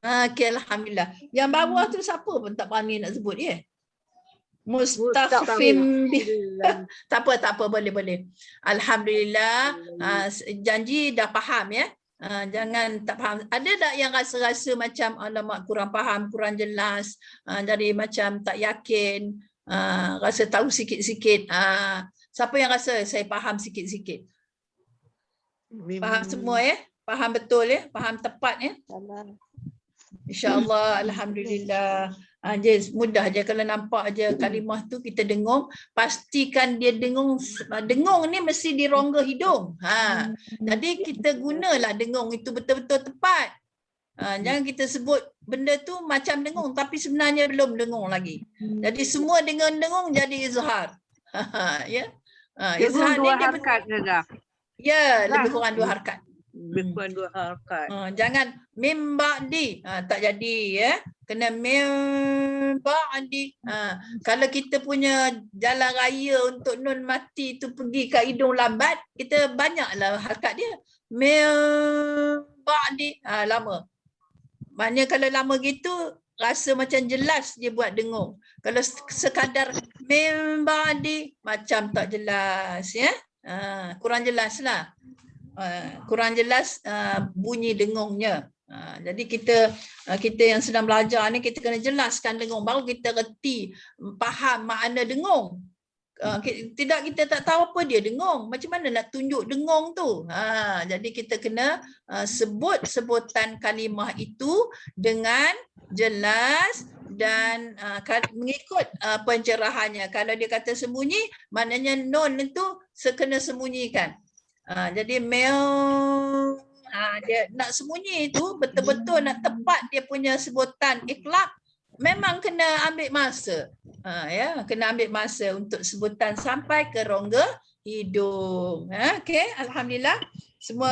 Okey, alhamdulillah. Yang bawah tu siapa pun tak berani nak sebut dia. Mustaqfim bi. Tak apa, boleh. Alhamdulillah. Janji dah faham ya. Jangan tak faham. Ada tak yang rasa-rasa macam alamak kurang faham, kurang jelas, dari macam tak yakin, rasa tahu sikit-sikit. Siapa yang rasa saya faham sikit-sikit? Faham semua ya? Faham betul ya? Faham tepat ya? InsyaAllah, alhamdulillah. Mudah je kalau nampak aja kalimah tu kita dengung, pastikan dia dengung. Dengung ni mesti di rongga hidung. Jadi kita gunalah dengung itu betul-betul tepat. Jangan kita sebut benda tu macam dengung tapi sebenarnya belum dengung lagi. Jadi semua dengan dengung jadi izhar. Ya. Izhar ni dia ya, lebih kurang 2 harakat. Lebih kurang 2 harakat. Jangan mim ba'di. Tak jadi ya. Kena mim ba'di. Kalau kita punya jalan raya untuk nun mati tu pergi ke hidung lambat, kita banyaklah harakat dia. Mim ba'di. Lama. Maknanya kalau lama gitu rasa macam jelas dia buat dengung. Kalau sekadar mim ba'di macam tak jelas ya. Kurang jelas lah. Kurang jelas bunyi dengungnya. Jadi kita yang sedang belajar ni kita kena jelaskan dengung baru kita reti, faham makna dengung. Tidak, kita tak tahu apa dia dengung. Macam mana nak tunjuk dengung tu? Jadi kita kena sebut sebutan kalimah itu dengan jelas dan mengikut pencerahannya. Kalau dia kata sembunyi, maknanya nun itu kena sembunyikan. Jadi dia nak sembunyi itu betul-betul nak tepat dia punya sebutan iklab, memang kena ambil masa. Kena ambil masa untuk sebutan sampai ke rongga hidung. Okey, alhamdulillah.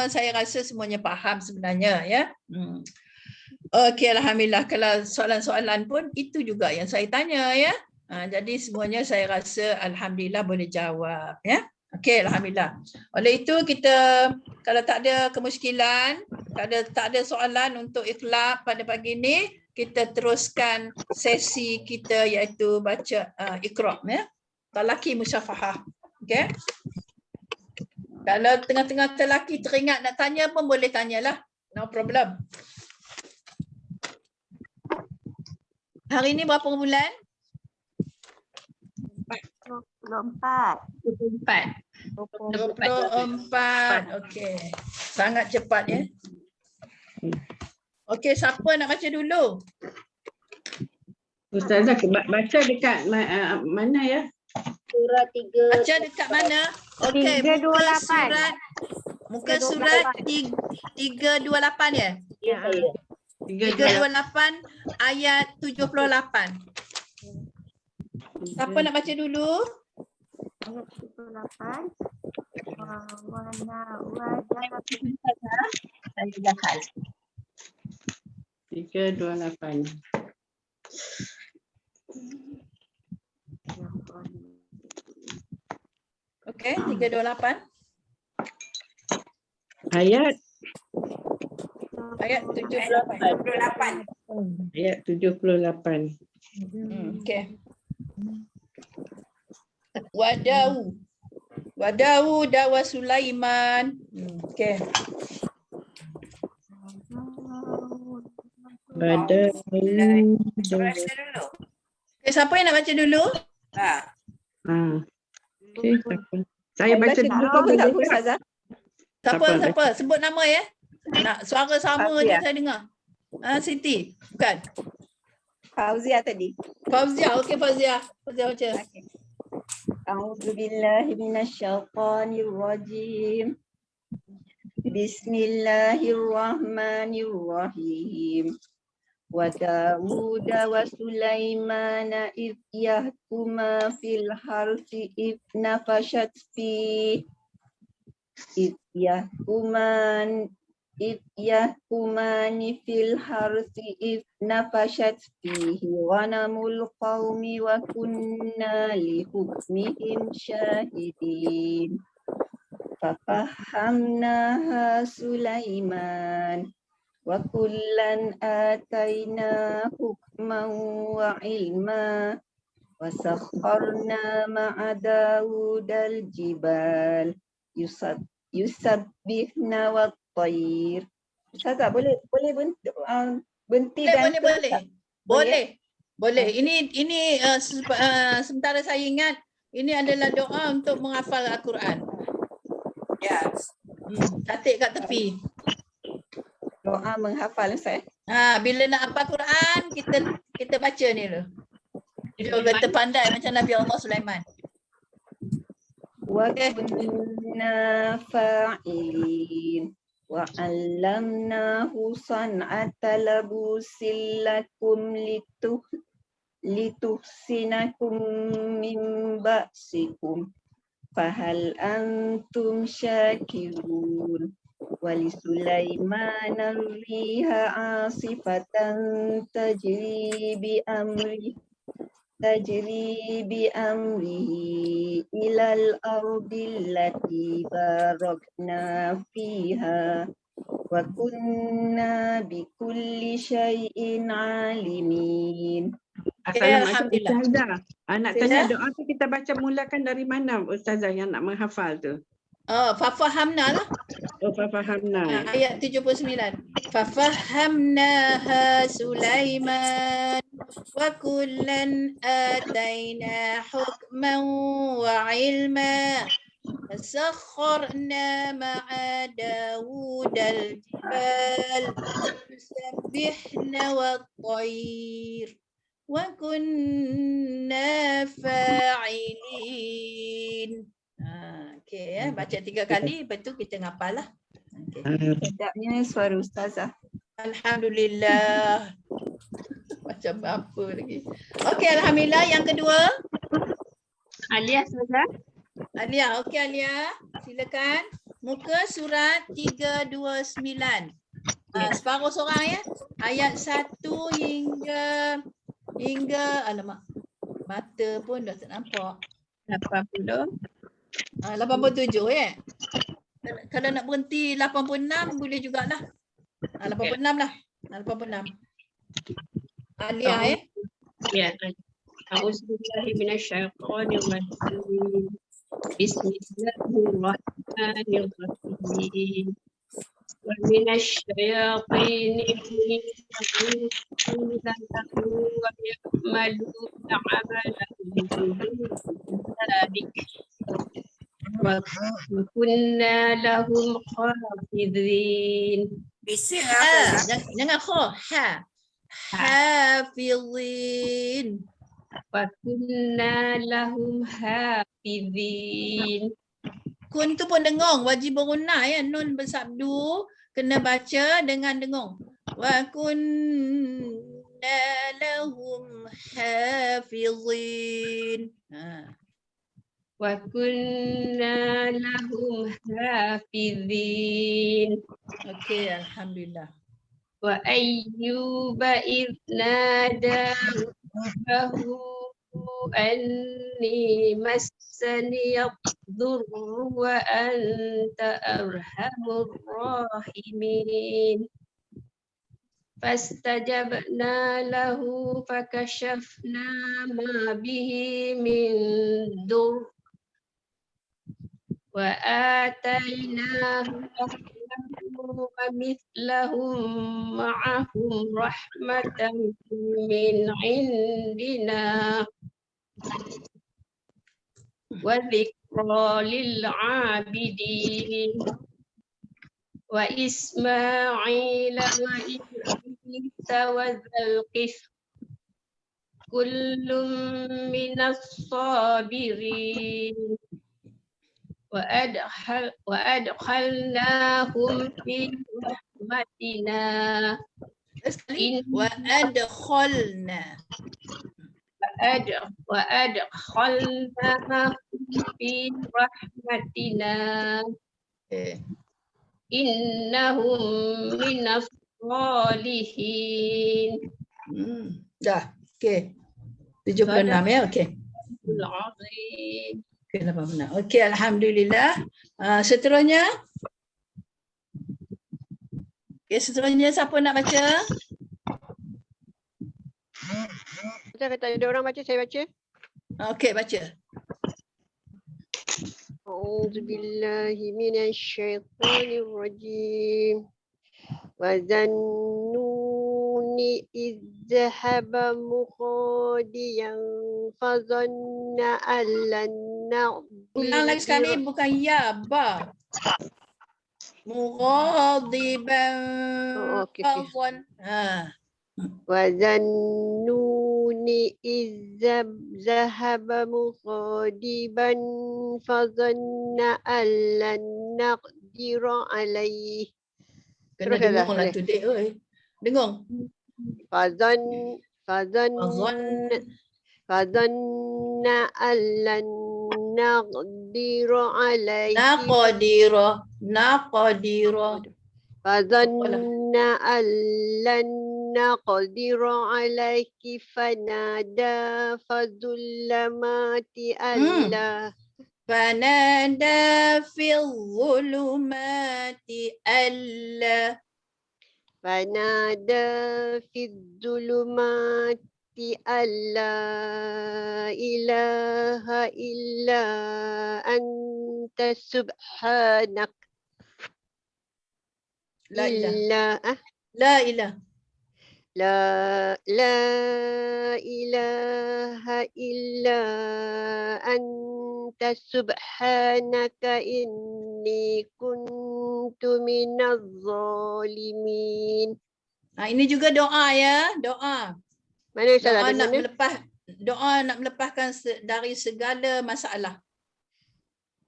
Saya rasa semuanya faham sebenarnya ya. Okey, alhamdulillah. Kalau soalan-soalan pun itu juga yang saya tanya ya. Jadi semuanya saya rasa alhamdulillah boleh jawab ya. Okey, alhamdulillah. Oleh itu kita kalau tak ada kemusykilan, tak ada soalan untuk ikhlab pada pagi ini, kita teruskan sesi kita iaitu baca Iqra ya. Talaki musyafahah. Okey. Kalau tengah-tengah telaki teringat nak tanya pun boleh tanyalah. No problem. Hari ini berapa bulan? 24. 24. Okey. Sangat cepat ya. Okey, siapa nak baca dulu? Ustazah baca dekat mana ya? Surah 3. Baca dekat mana? Okey, muka surat 328 ya? Ya, saya. 328 ayat 78. Siapa nak baca dulu? Ayat 78. Saya hafal. 328. Okey, 328. Ayat 28. Ayat 78. Okey. Wadawu dawa Sulaiman. Okey. Pada Baca dulu. Okay, siapa yang nak baca dulu? okey, saya baca dulu kau boleh tak? Siapa? Sebut nama ya. Nak suara sama je saya dengar. Siti, bukan? Fauzia tadi. Fauzia, okey Fauzia. Fauzia baca. A'udzubillahi minasyaitonirrajim. Bismillahirrahmanirrahim. Wa Dawuda wa Sulaimana idh yahkuma fil harsi idh nafashat fi idh yahkumani fil harsi idh nafashat fihi ghanamul qaumi wa kunna li hukmihim syahidin. Fafahamnaha Sulaiman wa kullan atayna hukman wa ilma wa sakharna ma'a Dawudal jibal yusabbihna wa tayr. Ustazah boleh berhenti dan boleh. Ini sementara saya ingat ini adalah doa untuk menghafal Al-Quran. Yes. Catat kat tepi. doa menghafal Ustaz. Bila nak hafal Quran, kita baca ni dulu. Kita pandai macam Nabi Allah Sulaiman. Wa kunna fa'ilin wa 'allamnahu san'ata labusin lakum lituhsinakum min ba'sikum fahal antum syakirun. Wali Sulaiman riha asifatan tajri bi amrihi ilal ardi allati barakna fiha wa kunna bi kulli syai'in alimin. Assalamualaikum Ustazah. Nak tanya doa tu kita baca mulakan dari mana Ustazah yang nak menghafal tu? Fafahamna lah. Fafahamna. Ayat 79. Fafahamnaha Sulaiman wa kullan ataina hukman wa ilma. فسخرنا مع داود الجبال يسبحن والطير وكنا فاعلين. Okey, baca 3 kali, lepas tu kita ngapal lah. Okay. Sedapnya suara Ustazah. Alhamdulillah. Macam apa lagi. Okey, alhamdulillah. Yang kedua. Alia, Ustazah. Alia, okey Alia. Silakan. Muka surat 329. Separuh seorang ya. Ayat 1 hingga alamak. Mata pun dah tak nampak. 80. 87 ya. Kalau nak berhenti 86 boleh jugalah. 86 lah. 86. Alia ya. Ya. A'udzubillahi minasyaitonir rajim. Bismillahirrahmanirrahim. Wa minasyayatin wa ya'maluna 'amalan wa kunna lahum hafizin. Bising Jangan kho. Hafizin. Wa kunna lahum hafizin. Kun tu pun dengung, wajib berunah ya. Nun bersabdu kena baca dengan dengung. Wa kunna lahum hafizin. Wa kunna lahum hafizin. Okey, alhamdulillah. Wa ayyuba idh nada rabbahu anni massani yadhurru wa anta arhamur rahimin. Fastajabna lahu fakashafna ma bihi min dur wa atainahu wa mithlahum ma'ahum rahmatan min indina wa dhikra lil 'abidin wa Ismail wa Idris wa Dzalqis kullum minas sabirin wa adkhalnahum fi rahmatina Wa adkhalna. wa adkhalnahum fi rahmatina innahum minas salihin. Dah. Okey. 76 ya. Okey. Al-azim. Okey, 86. Okey, alhamdulillah. Seterusnya. Okey, seterusnya siapa nak baca? Saya kata ada orang baca, saya baca. Okey, baca. A'udzubillahi minasyaitonir rajim. Wa zannuni idh dhahaba mukhadiyan fa zanna an lan Ulang lagi sekali, bukan ya, ba. Mughadiban fadhan. Wa zannuni idh dhahaba mukhadiban fa zanna an lan naqdira alaihi. Kena dengung lah tu dek oi. Dengung. Fadzanna allan naqdira alaihi. Naqdira. Fadzanna allan naqdira alaihi fanada fadzulamati alla. فنادى في الظلمات ألا ألا إله إلا أنت subhanak La ilah. illa La ilah. La ilaha illa anta subhanaka inni kuntu minaz zalimin. Ini juga doa ya, doa. Mana Ustaz? Doa Ada nak mana? melepaskan dari segala masalah.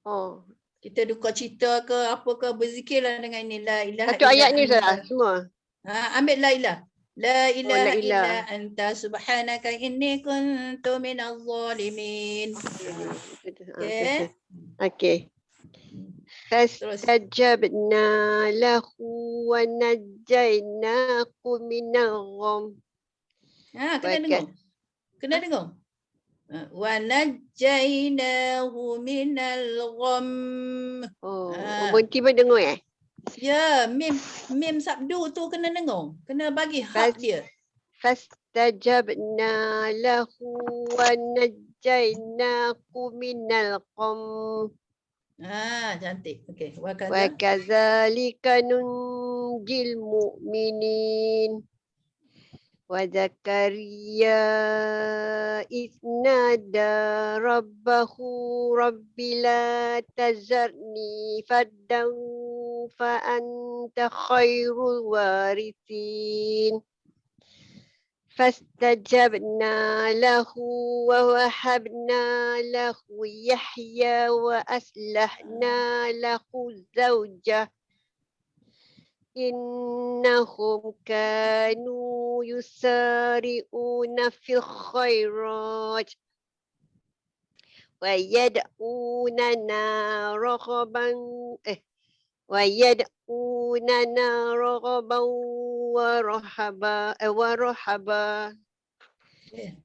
Oh, Kita duka cita ke apa ke, berzikirlah dengan ini. La ilaha satu ayat ni illa Ustaz semua. ambil la ilah. La ilaha la ilah. illa anta subhanaka inni kuntu minaz zalimin. Okey. Okey. Fastajabna lahu wa najjaynahu minal gham. Kena dengar. Kena dengar. Wa najjaynahu minal gham. Oh, berhenti pun dengar Ya, mim sabdu tu kena dengar. Kena bagi hak dia. Fastajabna lahu wa najjaynahu minal gham. Cantik. Okey. Wa kadzalika nunjil mu'minin. Wa Zakaria isnada rabbahu rabbi la tazarni faddan fa anta khairul warithin. Fastajabna lahu wa wahabna lahu Yahya wa aslahna lahu zawjah. Innahum kanu yusari'una fil khairat wa yad'unana raghaban wa rahaba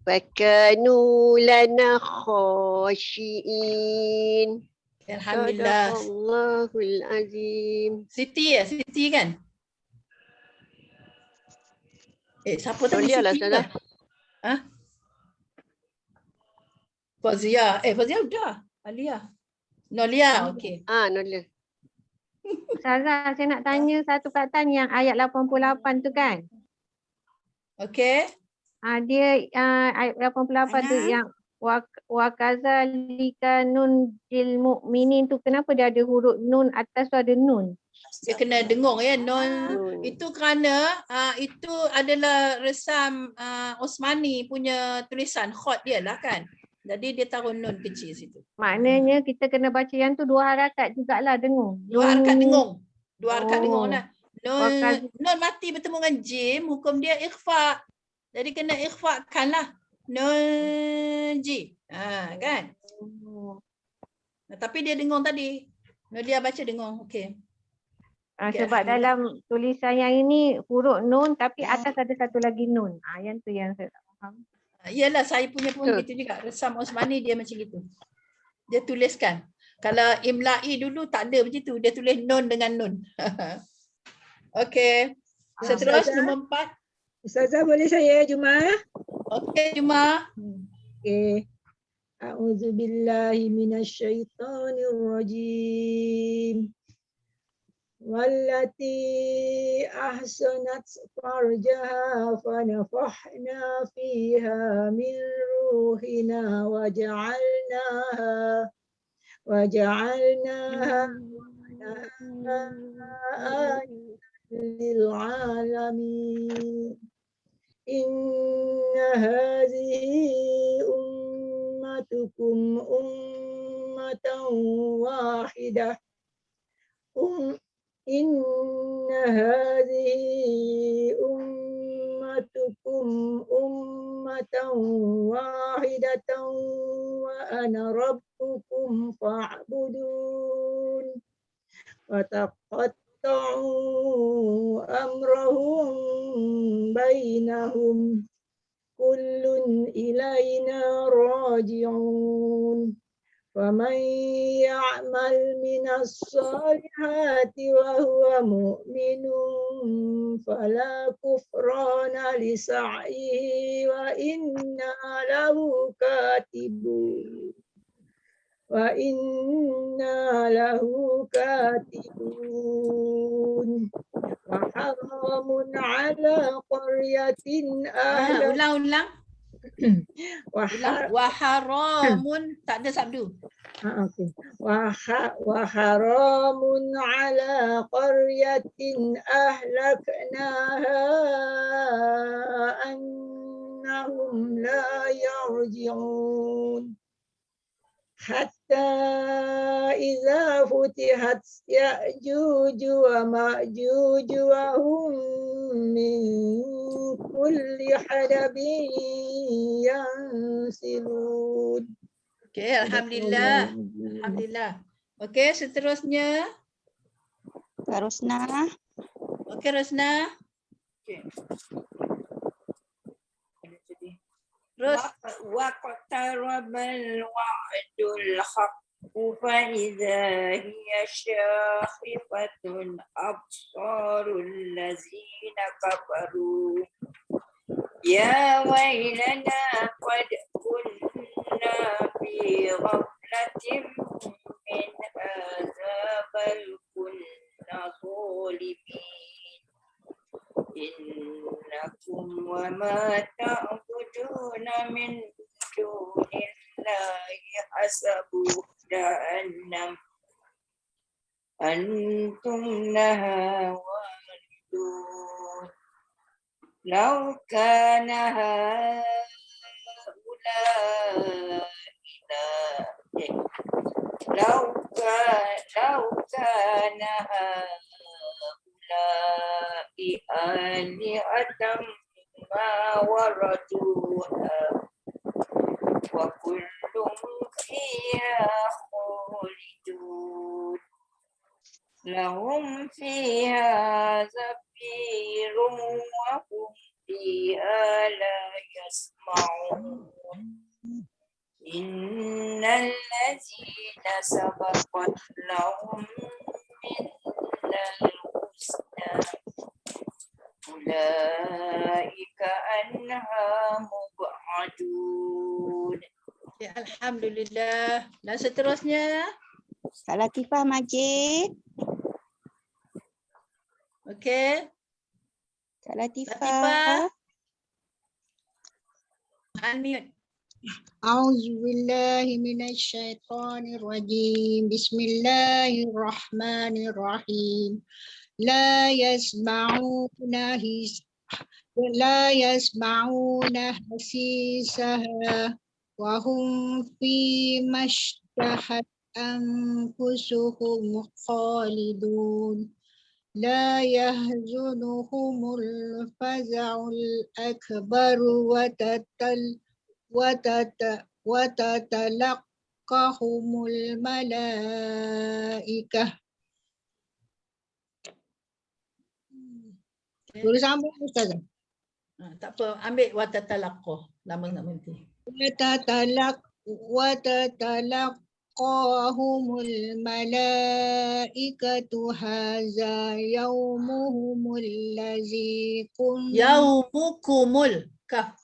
wa kanu lana khashi'in. Alhamdulillah. Sadaqallahul azim. Siti ya, Siti kan? Siapa tadi Nolia lah Siti Ustazah. Fazia. Fazia udah. Alia. Nolia, okey. Nolia. Ustazah, saya nak tanya satu perkataan yang ayat 88 tu kan? Okey. Dia ayat 88 tu yang wa kadzalika nunjil mu'minin tu, kenapa dia ada huruf nun atas tu ada nun? Dia kena dengung ya, nun. Itu kerana itu adalah resam Osmani punya tulisan, khot dia lah kan. Jadi dia taruh nun kecil situ. Maknanya kita kena baca yang tu 2 harakat jugalah dengung. 2 harakat dengung. 2 harakat dengung lah. Nun mati bertemu dengan jim, hukum dia ikhfa. Jadi kena ikhfakan lah. Nun ji. Kan? Tapi dia dengung tadi. Dia baca dengung. Okey. Sebab dalam tulisan yang ini huruf nun tapi atas ada satu lagi nun. Yang tu yang saya tak faham. Yalah, saya punya pun gitu juga. Resam Osmani dia macam gitu. Dia tuliskan. Kalau Imla'i dulu tak ada macam tu. Dia tulis nun dengan nun. Okey. Seterus nombor 4. Ustazah boleh saya Juma? Okey Juma. Okey. A'udzubillahi minasyaitonirrajim. Wallati ahsanat farjaha fanafahna fiha min ruhina waja'alnaha lil alamin. Inna hadhihi ummatukum ummatan wahidah. Inna hadhihi ummatukum ummatan wahidatan wa ana rabbukum fa'budun. Wa taqatta'u amrahum bainahum kullun ilayna raji'un. وَمَنْ يَعْمَلْ مِنَ الصَّالِحَاتِ وَهُوَ مُؤْمِنٌ فَلَا كُفْرَانَ لِسَعْيِهِ وَإِنَّا لَهُ كَاتِبُونَ وَإِنَّ إنا له كاتبون وحرام على قرية Ulang. Waharamun tak ada sabdu. Okay. وحرام على قرية أهلكناها أنهم لا يرجعون حتى إذا فتحت يأجوج ومأجوج وهم من كل حدب ينسلون. Okey, alhamdulillah. Alhamdulillah. Okey, seterusnya. Rosna. Okey, Rosna. Terus وَاقْتَرَبَ الْوَعْدُ الْحَقُّ فَإِذَا هِيَ شَاخِصَةٌ أَبْصَارُ الَّذِينَ كَفَرُوا يَا وَيْلَنَا قَدْ كُنَّا فِي غَفْلَةٍ مِنْ هَذَا بَلْ كُنَّا ظَالِمِينَ إنكم وما تعبدون من دون الله حسب جهنم أنتم لها واردون لو كان هؤلاء لو كان آلهة ما وردوها وكل فيها خالدون لهم فيها زفير وهم فيها لا يسمعون إن الذين سبقت لهم منا الحسنى أولئك عنها مبعدون. okay, alhamdulillah. Dan seterusnya. Kak Latifah Majid. Okey. Kak Latifah. Unmute. أعوذ بالله من الشيطان الرجيم بسم الله الرحمن الرحيم لا يسمعون حسيسها وهم فيما اشتهت أنفسهم خالدون لا يحزنهم الفزع الأكبر وتتلقاهم الملائكة. Boleh sambung Ustazah? Tak apa, ambil watatalaqah. Lama nak berhenti. وتتلقاهم الملائكة هذا يومهم الذي كنتم Yaumukumul kaf.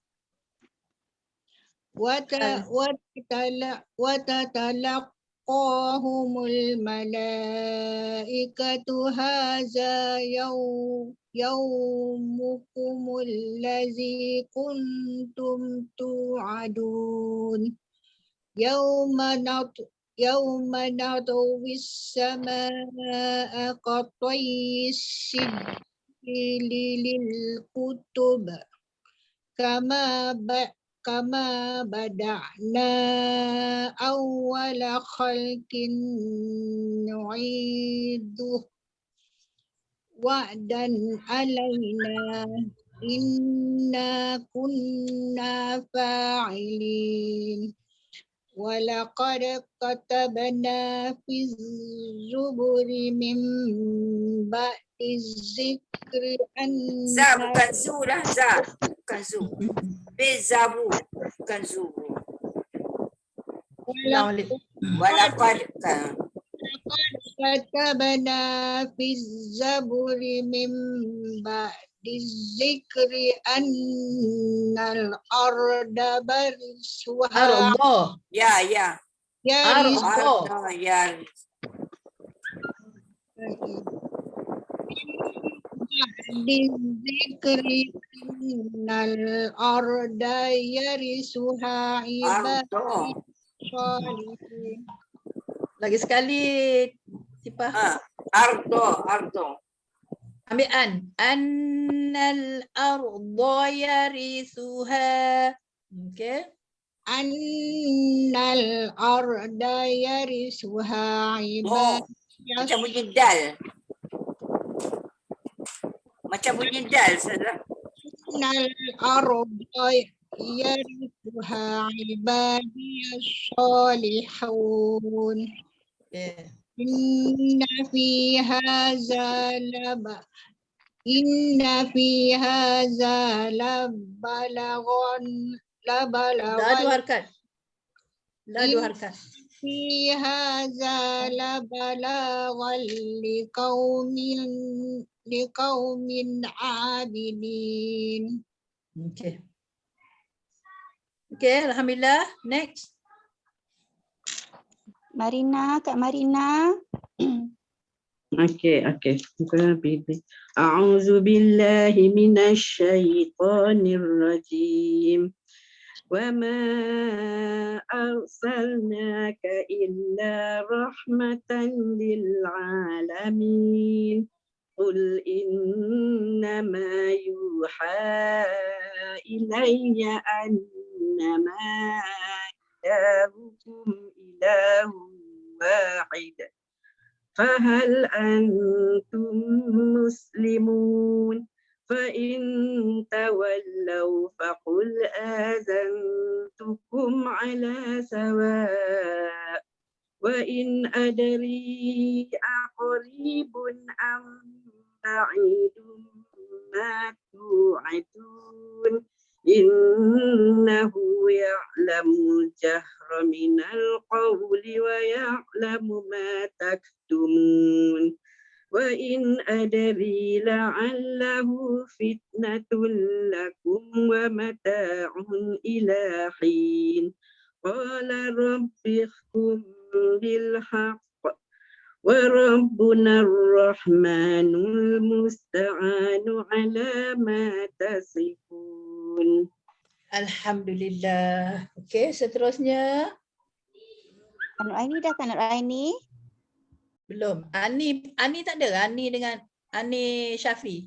وتتلقاهم الملائكة هذا يومكم الذي كنتم توعدون يوم نطوي السماء كطي السجل للكتب كما بدأنا أول خلق نعيده وعدا علينا إنا كنا فاعلين ولقد كتبنا في الزبر من بعد الذكر أن bukan zu lah, bukan zu. Bezabu, bukan zu. Walaqad كتبنا في الزبر من بعد الذكر أن الأرض برسها Ya. yaris Ardo. yaris. Dizikri innal arda yarisuha ibadi Ardo. sholihin. Lagi sekali, Sipah. Ardo. Ambil an. Annal arda yarisuha. Okay. Annal arda yarisuha ibadi Macam bunyi dal. Macam bunyi dal, Ustazah. Innal arda yarisuha ibadi sholihun. Yeah. Inna fi hadza labalaghun Dah dua harkat. Dah dua harkat. fi hadza labalaghun liqaumin abidin. Okay. Okay, alhamdulillah. Next. Marina, Kak Marina. Okay. A'udzu billahi minasy syaithanir rajim. Wa ma arsalnaka illa rahmatan lil alamin. Qul innama yuha ilayya annama ilahukum ilahun wahid. Fahal antum muslimun? فإن تولوا فقل آذنتكم على سواء وإن أدري أقريب أم بعيد ما توعدون إنه يعلم الجهر من القول ويعلم ما تكتمون وإن أدري لعله فتنة لكم ومتاع إلى حين قال رب احكم بالحق وربنا الرحمن المستعان على ما تصفون. Alhamdulillah. Okey, seterusnya. Nur Aini dah kan Nur Aini? Belum. Ani tak ada. Ani dengan Ani Syafi.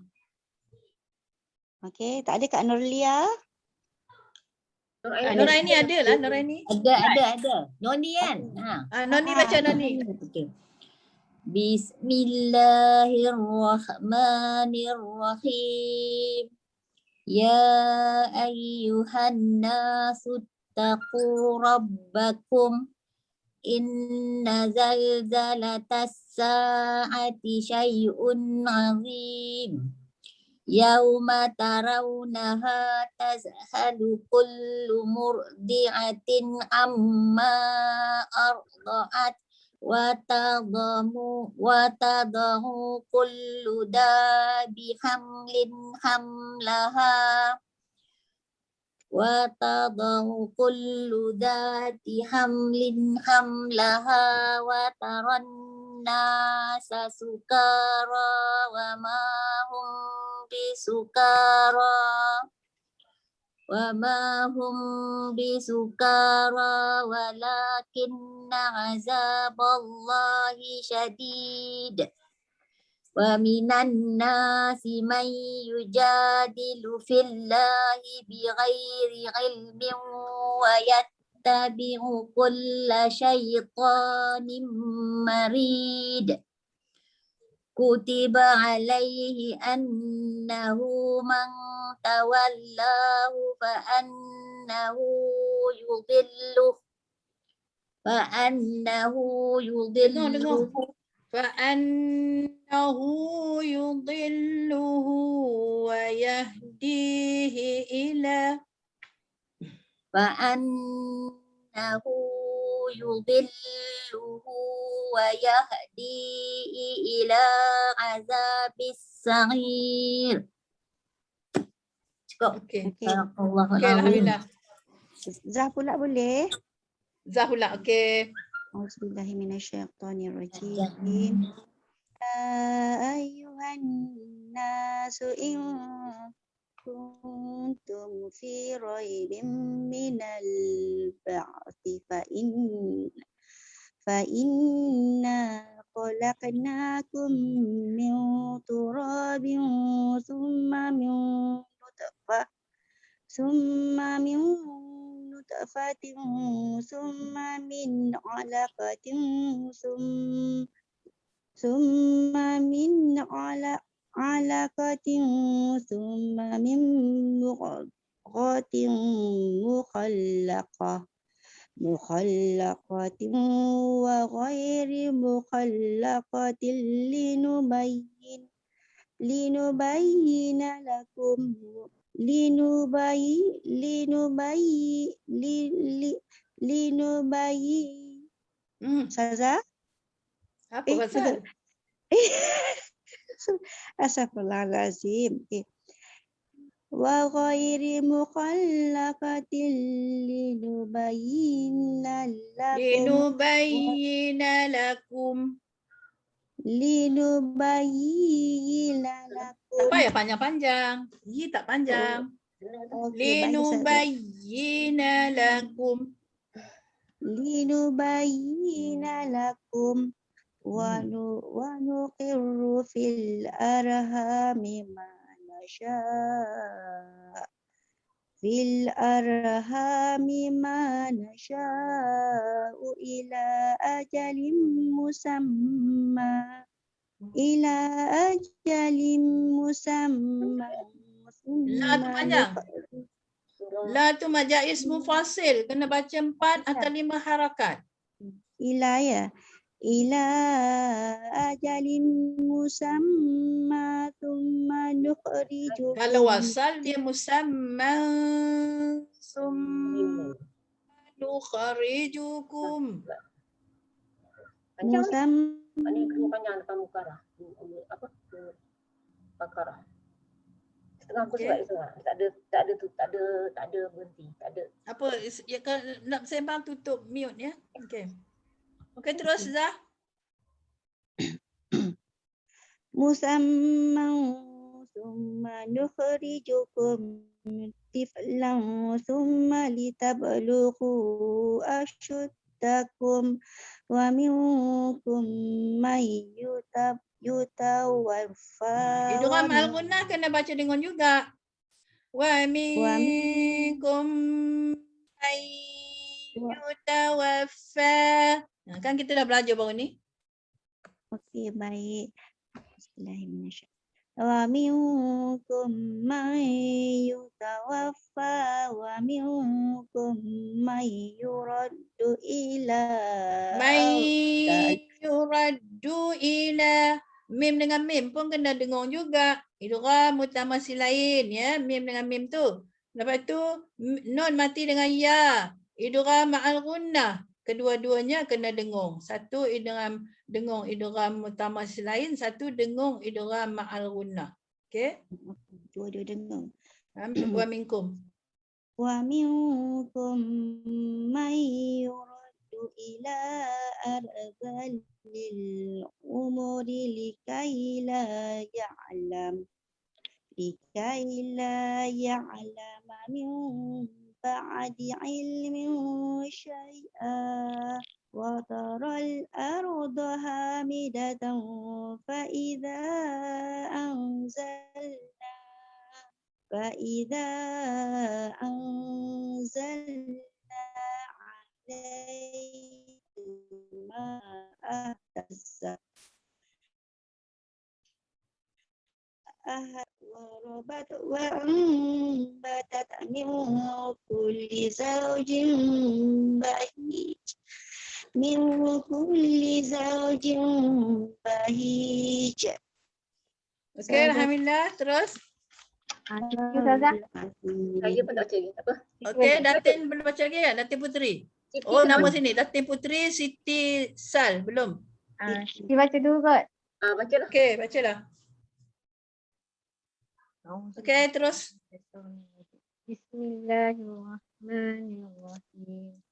Okey, tak ada Kak Nurlia? Nur Aini ada lah, Nur Aini. Ada. Noni kan? Noni baca Noni. Bismillahirrahmanirrahim. Ya ayyuhan nasu taqu rabbakum. Inna zalzalatas sa'ati syai'un 'azim. Yauma tarawnaha tazhalu kullu murdi'atin amma arda'at wa tadahu kullu dabi hamlin hamlaha وتضع كل ذات حمل حملها وترى الناس سكارى وما هم بسكارى ولكن عذاب الله شديد ومن الناس من يجادل في الله بغير علم ويتبع كل شيطان مريد كتب عليه أنه من تولاه فأنه يضله فأنه يضله ويهديه إلى عذاب السعير. Cukup. Okey. Alhamdulillah. Alhamdulillah. Zah pula boleh? Zahula, okey. Auzubillahi minasyaitonirrajim. Ya ayyuhan nasu in kuntum fi raibin minal ba'thi fa inna khalaqnakum min turabin thumma min nutfatin thumma min 'alaqatin thumma min 'alaqatin thumma min mudghatin mukhallaqatin wa ghairi mukhallaqatin linubayyina lakum Saza? Apa pasal? Astagfirullahalazim. Wa ghairi mukhallaqatin linubayyina lakum. Tak payah panjang-panjang. Tak panjang. Linubayyina lakum. Wa nuqirru fil arhami ma nasha'u ila ajalin musamma La tu panjang. La tu majais mufasil. Kena baca 4 atau 5 harakat. Ila ajalin musamma thumma nukhrijukum. Kalau wasal dia musamma summa nukhrijukum. Ini panjang depan mukarah. Apa? Bakarah. Setengah aku sebab setengah. Tak ada berhenti. Tak ada. Apa? Ya, kalau nak sembang tutup mute ya. Okey. Okey, terus Zah. Musamman summa nukhrijukum tiflan summa litablughu ashuddakum wa minkum may yutawaffa. Idgham al-gunnah kena baca dengan juga. Wa minkum may yutawaffa. Nah, kan kita dah belajar baru ni. Okey, baik. Bismillahirrahmanirrahim. Wa minkum may yutawaffa wa minkum may yuraddu ila mim dengan mim pun kena dengar juga. Idgham mutamasilain ya, mim dengan mim tu. Lepas tu nun mati dengan ya. Idgham ma'al gunnah. Kedua-duanya kena dengung. Satu idgham dengung idgham mutamasilain, satu dengung idgham ma'al gunnah. Okey? Dua-dua dengung. Wa minkum. Wa minkum may yuraddu ila ardhil umuri likai la ya'lama min ba'di ilmin syai'a wa taral arda hamidatan fa idza anzalna 'alayhim ma'a wa ambatat min kulli zawjin bahij. Okey, alhamdulillah. Terus? Saya pun tak baca lagi. Tak apa. Okey, Datin belum baca lagi kan? Datin Putri. Oh, nama sini. Datin Putri Siti Sal. Belum? Siti baca dulu kot. Bacalah. Okey, bacalah. Okey, terus. Bismillahirrahmanirrahim.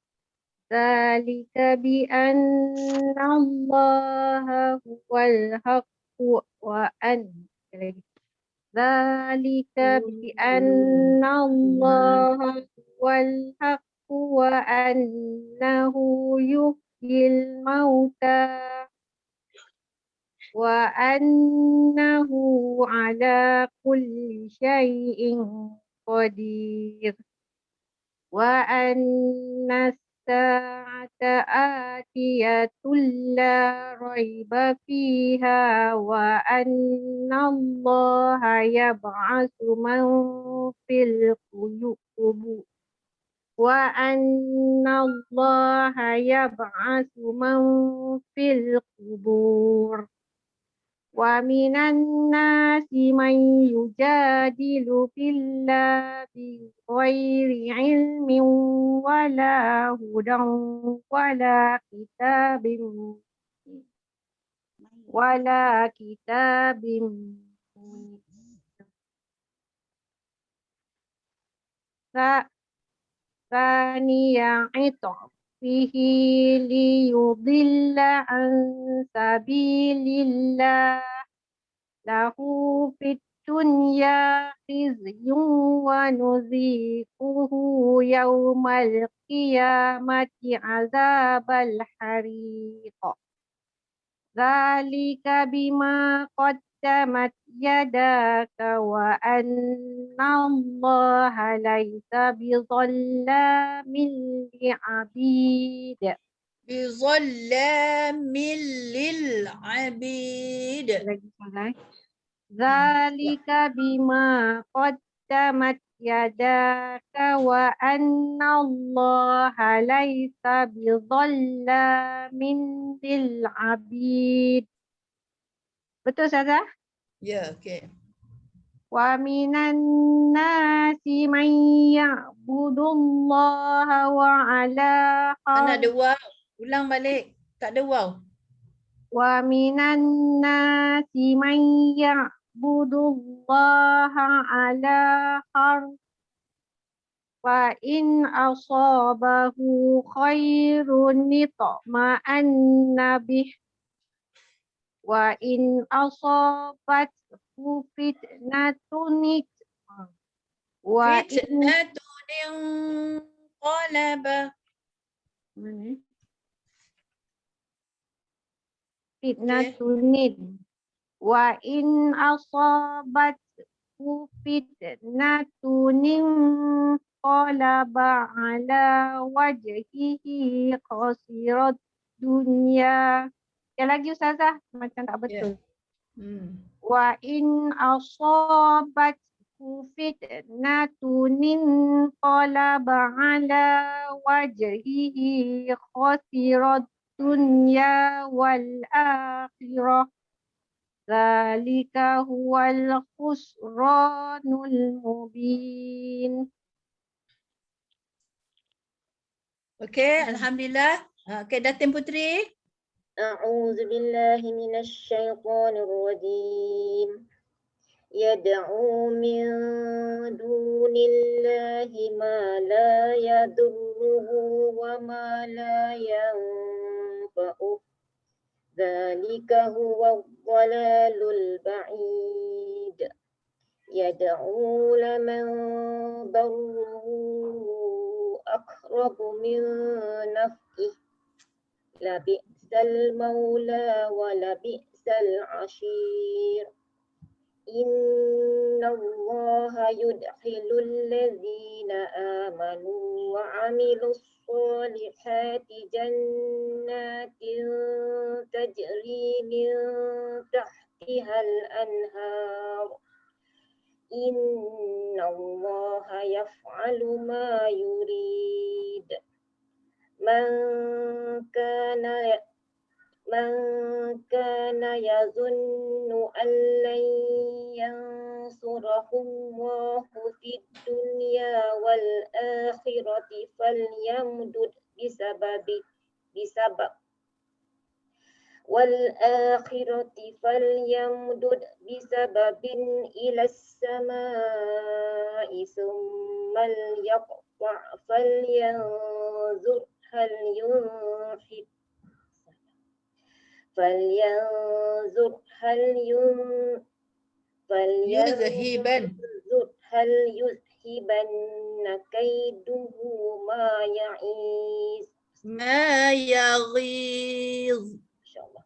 ذلك بأن الله هو الحق وأن ذلك بأن الله هو الحق وأنه يحيي الموتى وأنه على كل شيء قدير وأن الساعة آتية لا ريب فيها وأن الله يبعث من في القبور وأن الله يبعث من في القبور ومن الناس من يجادل في الله بغير علم ولا هدى ولا كتاب ثاني عطفه ليضل عن سبيل الله له في الدنيا خزي ونذيقه يوم القيامة عذاب الحريق ذلك بما قدمت يداك وأن الله ليس بظلام للعبيد بظلام للعبيد. ذلك بما قدمت يداك وأن الله ليس بظلام للعبيد. Betul Ustazah? Ya, okey. وَمِنَ النَّاسِ مَن يَعْبُدُ اللَّهَ وَعَلَى Mana ada waw? Ulang balik. Tak ada waw. وَمِنَ النَّاسِ مَن يَعْبُدُ اللَّهَ عَلَى حَرْفٍ فَإِنْ أَصَابَهُ خَيْرٌ اطْمَأَنَّ بِهِ وَإِنْ أَصَابَتْهُ فِتْنَةٌ Fitnatun inqalaba. Fitnatun wa in asabat fitnatun qalaba ala wajhihi khasirat dunya. Sekali lagi Ustazah, macam tak betul. Wa in asabat fitnatun qalaba ala wajhihi khasirat dunya wal akhirah. Zalika huwal khusranul mubin. Okey, alhamdulillah. Okey, Datin Putri. A'udzu billahi minasy syaithanir rajim. Yad'u min dunillahi ma la yadurruhu wa ma la yanfa'uh. Dzalika huwa dhalalul ba'id. Yad'u laman darruhu aqrabu min naf'ih. La bi'sal maula wa la bi'sal ashir. Inna Allaha yudkhilul ladzina amanu wa 'amilus solihati jannatin tajri min tahtihal anhar. Inna Allaha yaf'alu ma yurid. Man kana yazunnu an lan yansurahu Allahu fid dunya wal akhirati falyamdud bisababin ilas samai summal yaqta' falyanzur هل ينحب فلينظر يذهبن هل يذهبن كيده ما يعيز ما يغيظ. ما شاء الله.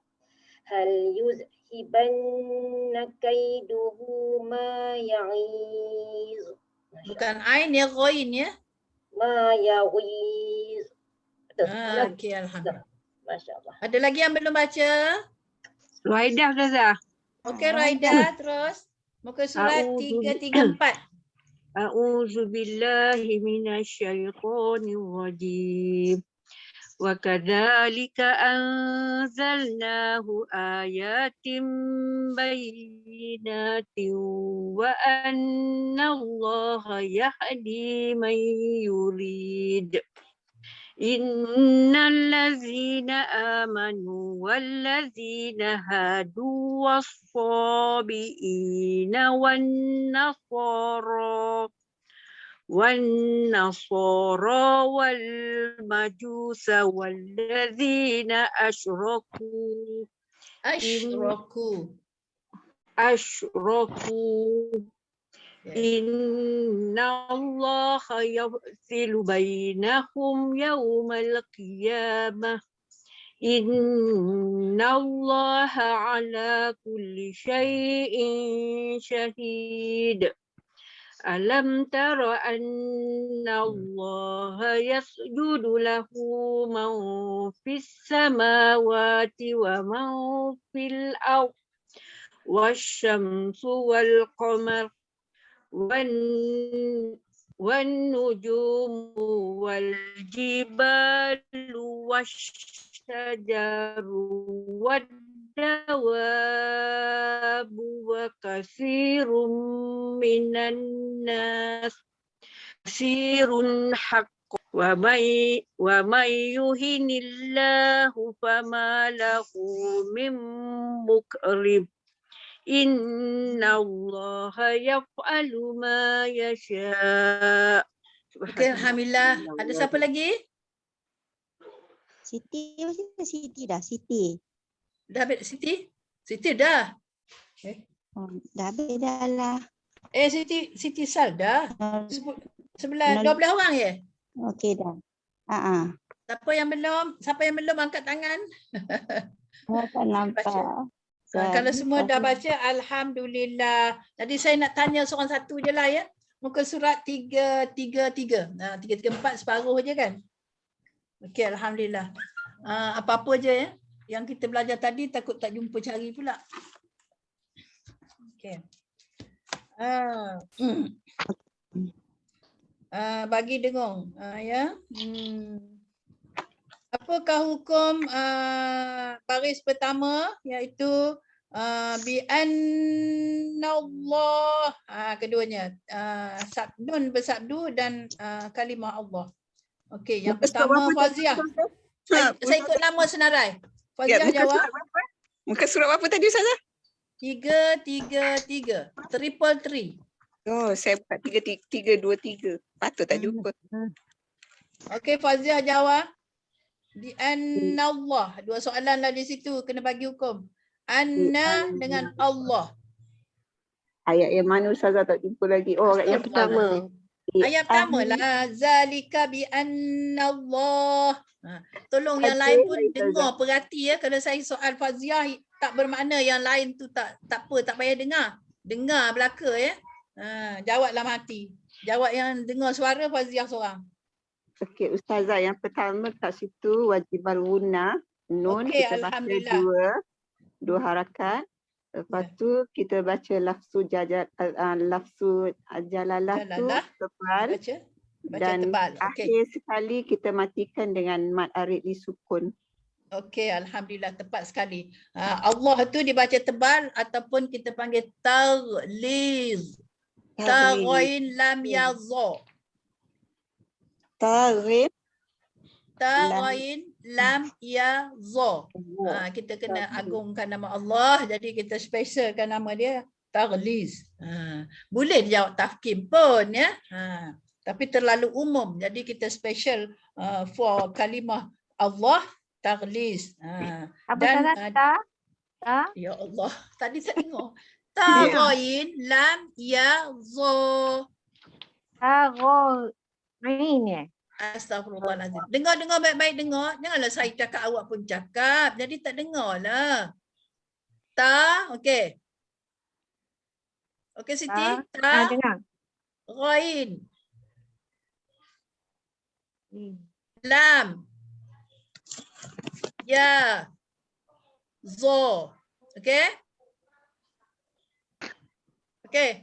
هل يذهبن كيده ما يعيز. Bukan ain ya, ghain ya. ما يغيظ. Betul. Okey, alhamdulillah. Masya Allah. Ada lagi yang belum baca? Raidah Ustazah. Okey, Raida, terus. Muka surat 334. A'udzu billahi minasyaitonir rajim. Wa kadzalika anzalnahu ayatin bayyinatin wa annallaha yahdi man yurid. Innal ladzina amanu wal ladzina hadu was-sabiina wan nasara wal majusa wal ladzina asyraku Inna Allah yafsilu bainahum yawmal qiyamah. Inna Allah ala kulli syai'in syahid. Alam tara anna Allah yasjudu lahu man fis samawati wa man fil ardh wasyamsu wal qamar والنجوم والجبال والشجر والدواب وكثير من الناس كثير حق ومن يهن الله فما له من مكرم Inna Allah yaf'alu ma yasha. Okey, alhamdulillah. Ada siapa lagi? Siti dah, Siti. Dah habis Siti? Siti dah. Oh, dah habis dah lah. Siti Sal dah. 12 orang ya? Okey dah. Siapa yang belum angkat tangan? Tak nampak. Kalau semua dah baca, alhamdulillah. Jadi saya nak tanya seorang satu je lah ya. Muka surat 334. 334 separuh je kan? Okey, alhamdulillah. Apa-apa je ya. Yang kita belajar tadi takut tak jumpa cari pula. Okey. Bagi dengung. Ya. Apakah hukum baris pertama iaitu bi annallah, keduanya nun bersabdu dan kalimah Allah. Okey, yang pertama Faziah. Saya ikut nama senarai. Faziah jawab. Muka surat apa tadi Ustazah? 333. 333. Oh, saya buat 323. Patut tak jumpa. Okey, Faziah jawab. Di annallah. Dua soalan lah di situ. Kena bagi hukum. Anna dengan Allah. Ayat yang mana Ustazah tak jumpa lagi? Oh, ayat yang pertama. Ayat pertama lah. Zalika bi annallah. Tolong yang lain pun dengar, perhati ya. Kalau saya soal Faziah tak bermakna yang lain tu tak apa, tak payah dengar. Dengar belaka ya. Jawab dalam hati. Jawab yang dengar suara Faziah seorang. Okey, Ustazah, yang pertama kat situ wajibal guna, nun, okay, kita baca dua harakat. Lepas tu kita baca lafzu jalalah tu tebal. Baca dan tebal. Akhir sekali kita matikan dengan mad arid li sukun. Okey, alhamdulillah, tepat sekali. Allah tu dibaca tebal ataupun kita panggil taghliz. Taghain lam yaza. Taghain lam yaza. Kita kena agungkan nama Allah, jadi kita specialkan nama dia taghliz. Boleh dijawab tafkim pun ya. Tapi terlalu umum. Jadi kita special for kalimah Allah taghliz. Apa Dan salah ta? Ta? ya Allah, tadi saya dengar. Ta, ghain, lam, ya, zo. Ta, gho, ain. Astagfirullahaladzim. Dengar baik-baik dengar. Janganlah saya cakap, awak pun cakap. Jadi tak dengar lah. Ta, okey. Okey Siti. Ta, dengar. ghain. Lam. Ya. Zo. Okey? Okey.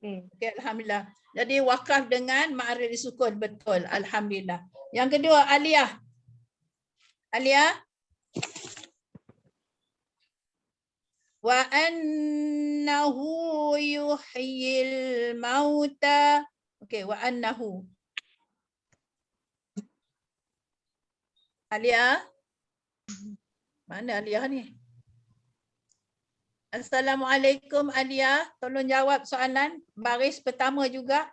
Okey, alhamdulillah. Jadi wakaf dengan ma'arif disukun betul. Alhamdulillah. Yang kedua, aliyah. Aliyah. Wa annahu yuhyil mauta. Okey, wa annahu. Aliyah. Mana Aliyah ni? Assalamualaikum Aliyah. Tolong jawab soalan baris pertama juga.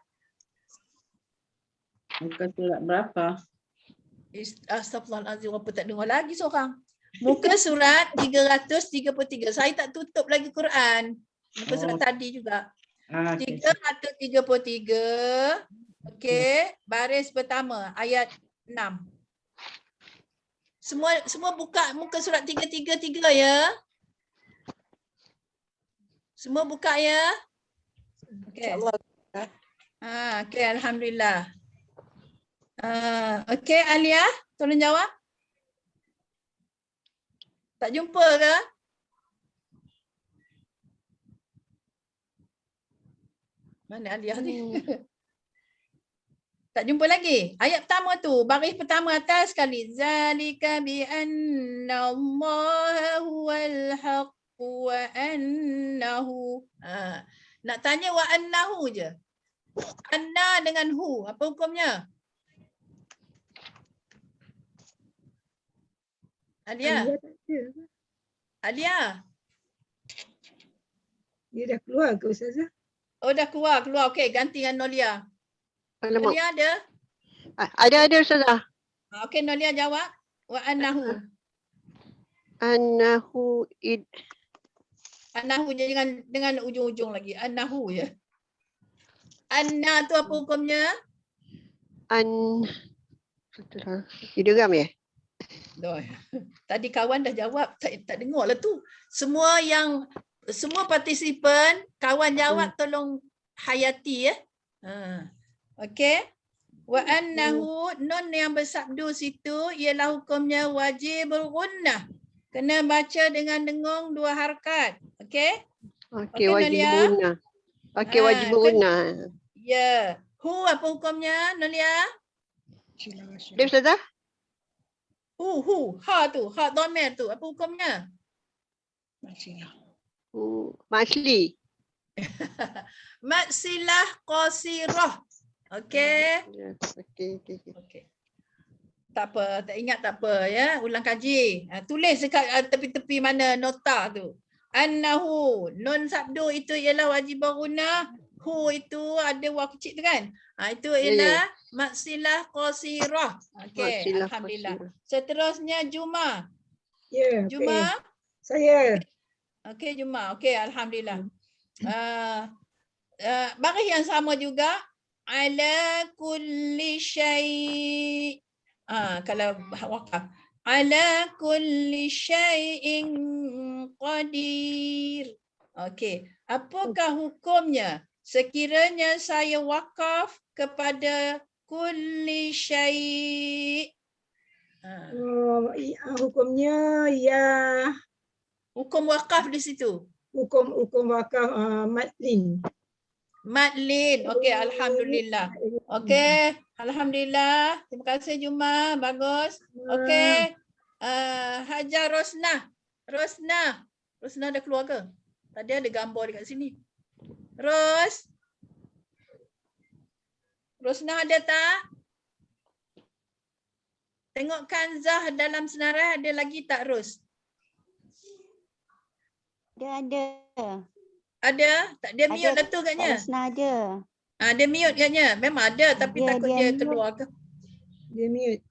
Muka surat berapa? Astagfirullahaladzim, apa tak dengar lagi seorang. Muka surat 333. Saya tak tutup lagi Quran. Muka surat tadi juga. 333. Okey, baris pertama ayat 6. Semua buka muka surat 333 ya. Semua buka ya. Okey. Okey, alhamdulillah. Okey, Aliyah, tolong jawab. Tak jumpa ke? Mana Aliyah ni? Tak jumpa lagi. Ayat pertama tu, baris pertama atas sekali. Zalika bi anna Allah huwal haq wa annahu. Nak tanya wa annahu je. Anna dengan hu, apa hukumnya? Aliyah. Aliyah. Dia dah keluar ke Ustazah? Oh dah keluar. Okey, ganti dengan Nolia. Nolia ada? Ada Ustazah. Okey, Nolia jawab. Wa annahu. Annahu Annahu je dengan ujung-ujung lagi. Annahu je. Anna tu apa hukumnya? Idgham ya? Tadi kawan dah jawab, tak dengar lah tu. Semua partisipan, kawan jawab tolong hayati ya. Okey. Wa annahu, nun yang bersabdu situ ialah hukumnya wajibul gunnah. Kena baca dengan dengung 2 harakat. Okey? Okey, wajib gunnah. Okey, wajib gunnah. Ya. Hu apa hukumnya, Nolia? Dia Ustazah? Hu. Ha tu, ha dhamir tu. Apa hukumnya? Masli. Maksilah qasirah. Okey. Okey. Tak apa, tak ingat tak apa ya. Ulang kaji. Tulis dekat tepi-tepi mana nota tu. Annahu, nun sabdu itu ialah wajib gunnah. Hu itu ada waw kecil tu kan? Itu ialah maksilah qasirah. Okey, alhamdulillah. Seterusnya Juma. Ya, Juma. Saya. Okey, Juma. Okey, alhamdulillah. Baris yang sama juga. Ala kulli syai'. Kalau wakaf. Ala kulli syai'in qadir. Okey. Apakah hukumnya sekiranya saya wakaf kepada kulli syai'? Hukumnya ya. Hukum wakaf di situ. Hukum wakaf matlin. Matlin. Okey, alhamdulillah. Okey, alhamdulillah. Terima kasih Juma, bagus. Okey. Hajar Rosnah. Rosnah dah keluar ke? Tadi ada gambar dekat sini. Rosnah ada tak? Tengok Kanzah dalam senarai ada lagi tak Ros? Ada. Ada? Tak dia mute dah tu katnya. Rosnah ada. Dia mute katnya. Memang ada tapi takut dia mute. keluar ke. Dia mute.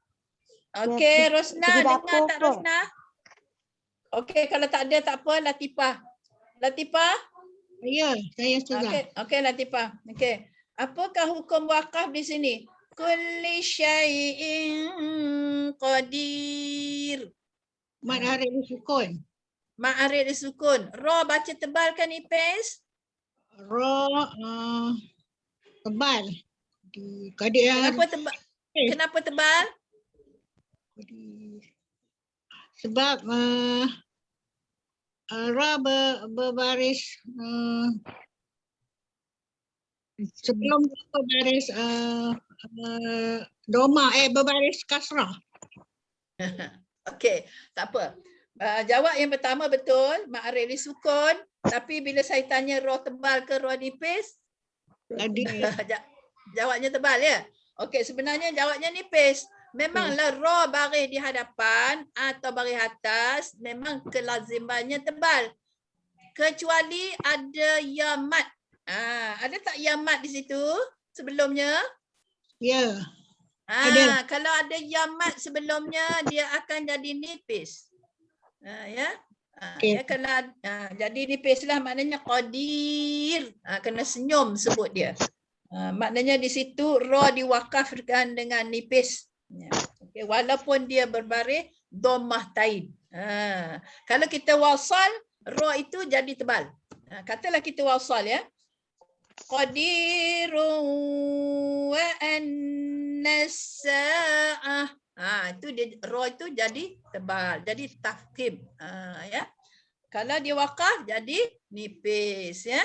Okey, Rosna pergi dengar dapur tak kot. Rosna? Okey, kalau tak ada tak apa, Latifah. Latifah? Ya, saya Ustazah. Okey Latifah. Okey. Apakah hukum wakaf di sini? Kulli syai'in qadir. Mat Arif Sukun. Ma'arid sukun. Ra baca tebal kan Ipes? Ra tebal. Kenapa tebal? Kenapa tebal? Sebab Ra berbaris sebelum berbaris doma berbaris kasrah. Okey, tak apa. Jawab yang pertama betul, ma'arid sukun. Tapi bila saya tanya ra tebal ke ra nipis? Jawabnya tebal ya? Okey, sebenarnya jawabnya nipis. Memanglah ra baris di hadapan atau baris atas memang kelazimannya tebal. Kecuali ada ya mat. Ada tak ya mat di situ sebelumnya? Ya. Ada. Kalau ada ya mat sebelumnya dia akan jadi nipis. Ya. Ya kalau jadi nipislah maknanya qadir. Kena senyum sebut dia. Maknanya di situ ra diwakafkan dengan nipis. Ya. Okay. Walaupun dia berbaris dhammah tain. Kalau kita wasal, ra itu jadi tebal. Katalah kita wasal ya. Qadirun wa an-nasa'ah. Itu dia ra itu jadi tebal, jadi tafkhim. Ya. Kalau dia wakaf jadi nipis ya.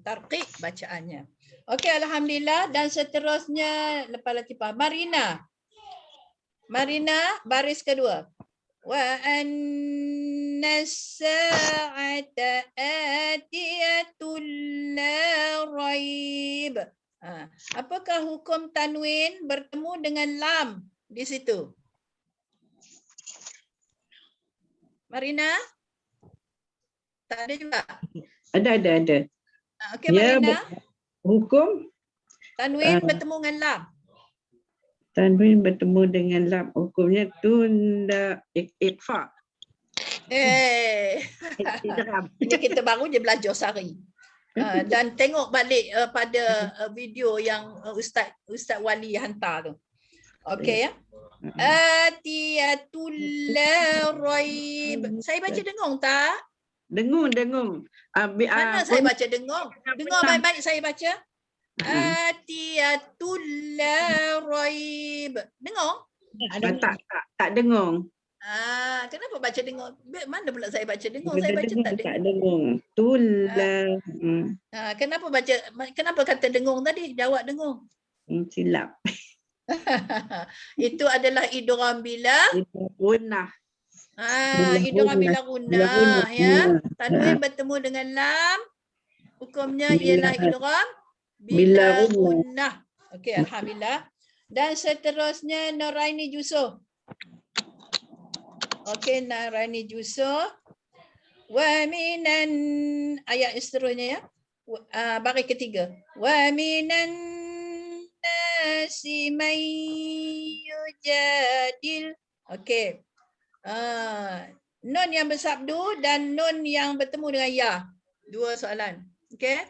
Tarqiq bacaannya. Okey, alhamdulillah, dan seterusnya lepas Latifah Marina. Marina baris kedua. Wa an-nasa'ata atiyatul la raib. Apakah hukum tanwin bertemu dengan lam di situ? Marina? Tak ada juga? Ada. Okey, Marina. Hukum tanwin bertemu dengan lam. Tanwin bertemu dengan lam. Hukumnya tunda ikhfa. Ini kita baru je belajar sehari. Dan tengok balik pada video yang Ustaz Wali hantar tu. Okey ya. Atiyatul la raib. Saya baca dengung tak? Dengung. Mana saya baca dengung? Dengar baik-baik saya baca. Atiyatul la raib. Dengung? Tak dengung. Kenapa baca dengung? Mana pula saya baca dengung? Saya baca tak dengung. Tak dengung. Tulla. Kenapa kata dengung tadi? Jawab dengung. Silap. Itu adalah idgham bila gunnah. Idgham bila gunnah ya. Tanwin bertemu dengan lam. Hukumnya ialah idgham bila gunnah. Okey, alhamdulillah. Dan seterusnya Nuraini Jusoh. Okey, Nuraini Jusoh. Wa minan ayat seterusnya ya. Baris ketiga. Wa minan nasi man yujadil. Okey. Nun yang bersabdu dan nun yang bertemu dengan ya. Dua soalan. Okey.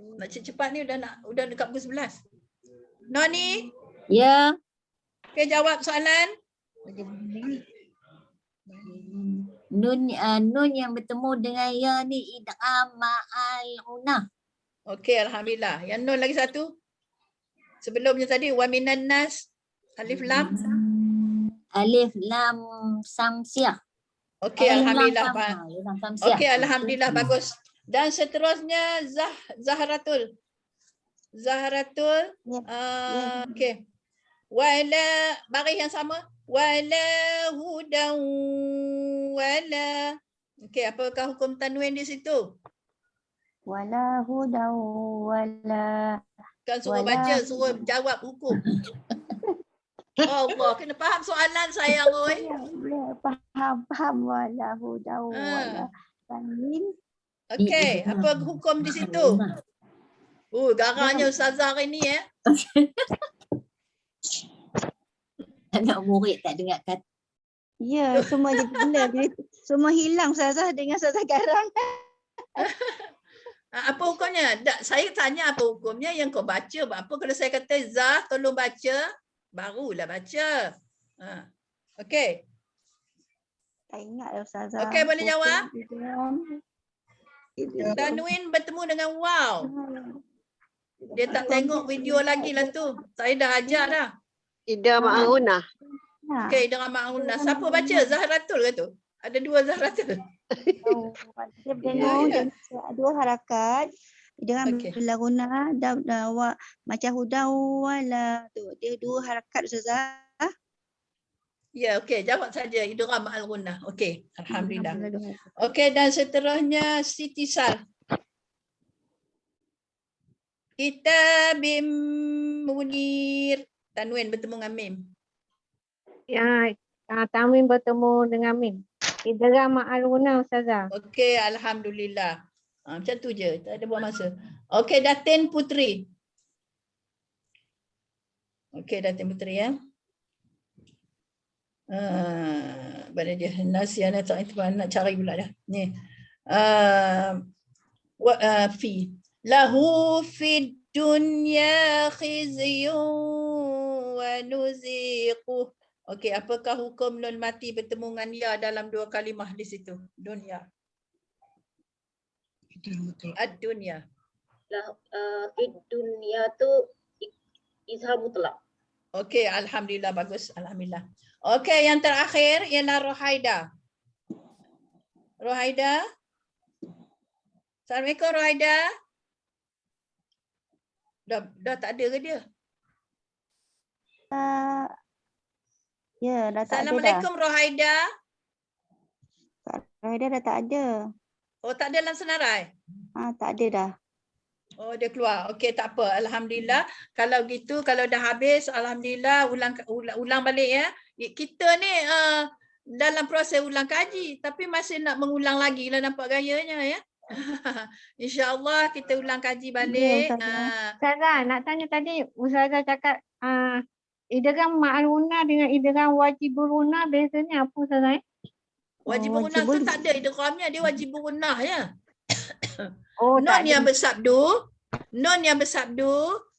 Nak cepat ni udah dekat pukul 11. Noni? Ya. Okey, jawab soalan. Nun yang bertemu dengan ya ni idgham ma'al unah. Okey, alhamdulillah. Yang nun lagi satu. Sebelumnya tadi wa minan nas alif lam. Alif lam samsiah. Okey, alhamdulillah. Okey, alhamdulillah bagus. Dan seterusnya Zahratul. Okey. Wala baris yang sama. Wala hudan wala. Okey, apakah hukum tanwin di situ? Wala hudan wala. Kan suruh baca, suruh jawab hukum. Allah, kena faham soalan sayang oi. Ya, faham wala hudan wala. Tanwin. Okey, apa hukum di situ? Garangnya Ustazah hari ni Anak murid tak dengar kata. Ya, semua jadi blur. Semua hilang Ustazah dengan Ustazah garang. Apa hukumnya? Saya tanya apa hukumnya yang kau baca. Apa kalau saya kata Zah tolong baca, barulah baca. Okey. Tak ingat lah Ustazah. Okey, boleh jawab? Tanwin bertemu dengan wow. Dia tak tengok video lagi lah tu. Saya dah ajar dah. Ida Ma'arunah. Okey, Ida Ma'arunah. Siapa baca? Zahratul ke tu? Ada dua Zahratul. Dia berdengung dua harakat dengan berlagunah dan macam hudan wala tu. Dia dua harakat Ustazah. Ya, okey. Jawab saja. Idgham al-ghunnah. Okey. Alhamdulillah. Okey, dan seterusnya Siti Sal. Kitabim munir. Tanwin bertemu dengan mim. Ya, Tanwin bertemu dengan mim. Idgham al-ghunnah Ustazah. Okey, alhamdulillah. Macam tu je. Tak ada buang masa. Okey, Datin Putri. Okey, Datin Putri ya. Pada dia nasiana tak itu nak cari pula dah. Ni. Fi lahu fid dunya khizyun wa nuziquh. Okey, apakah hukum nun mati bertemu dengan ya dalam dua kalimah di situ? Dunia. Ad-dunya. Fid dunya tu izhar mutlak. Okey, alhamdulillah bagus. Alhamdulillah. Okey, yang terakhir ialah Rohaida. Rohaida. Assalamualaikum Rohaida. Dah tak ada ke dia? Ya, dah tak ada dah. Assalamualaikum Rohaida. Rohaida dah tak ada. Oh, tak ada dalam senarai? Tak ada dah. Oh, dia keluar. Okey, tak apa. Alhamdulillah. Kalau gitu, kalau dah habis, alhamdulillah ulang balik ya. Kita ni dalam proses ulang kaji, tapi masih nak mengulang lagi lah nampak gayanya ya. InsyaAllah kita ulang kaji balik. Ustazah, nak tanya tadi Ustazah cakap idgham ma'runah dengan idgham wajibul runah biasanya apa Ustazah? Wajibul runah tu tak ada idghamnya, dia wajibul runah ya. Nun yang bersabdu,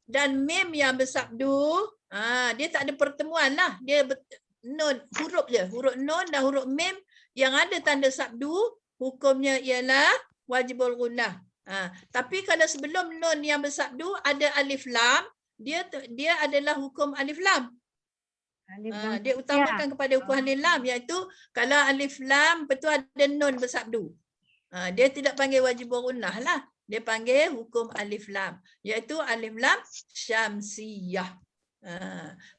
dan mim yang bersabdu, dia tak ada pertemuan lah. Dia nun, huruf je. Huruf nun dan huruf mim yang ada tanda sabdu, hukumnya ialah wajibul gunnah. Tapi kalau sebelum nun yang bersabdu ada alif lam, dia adalah hukum alif lam. Dia utamakan kepada hukum alif lam, iaitu kalau alif lam betul ada nun bersabdu. Dia tidak panggil wajibul gunnah lah. Dia panggil hukum alif lam, iaitu alif lam syamsiyah.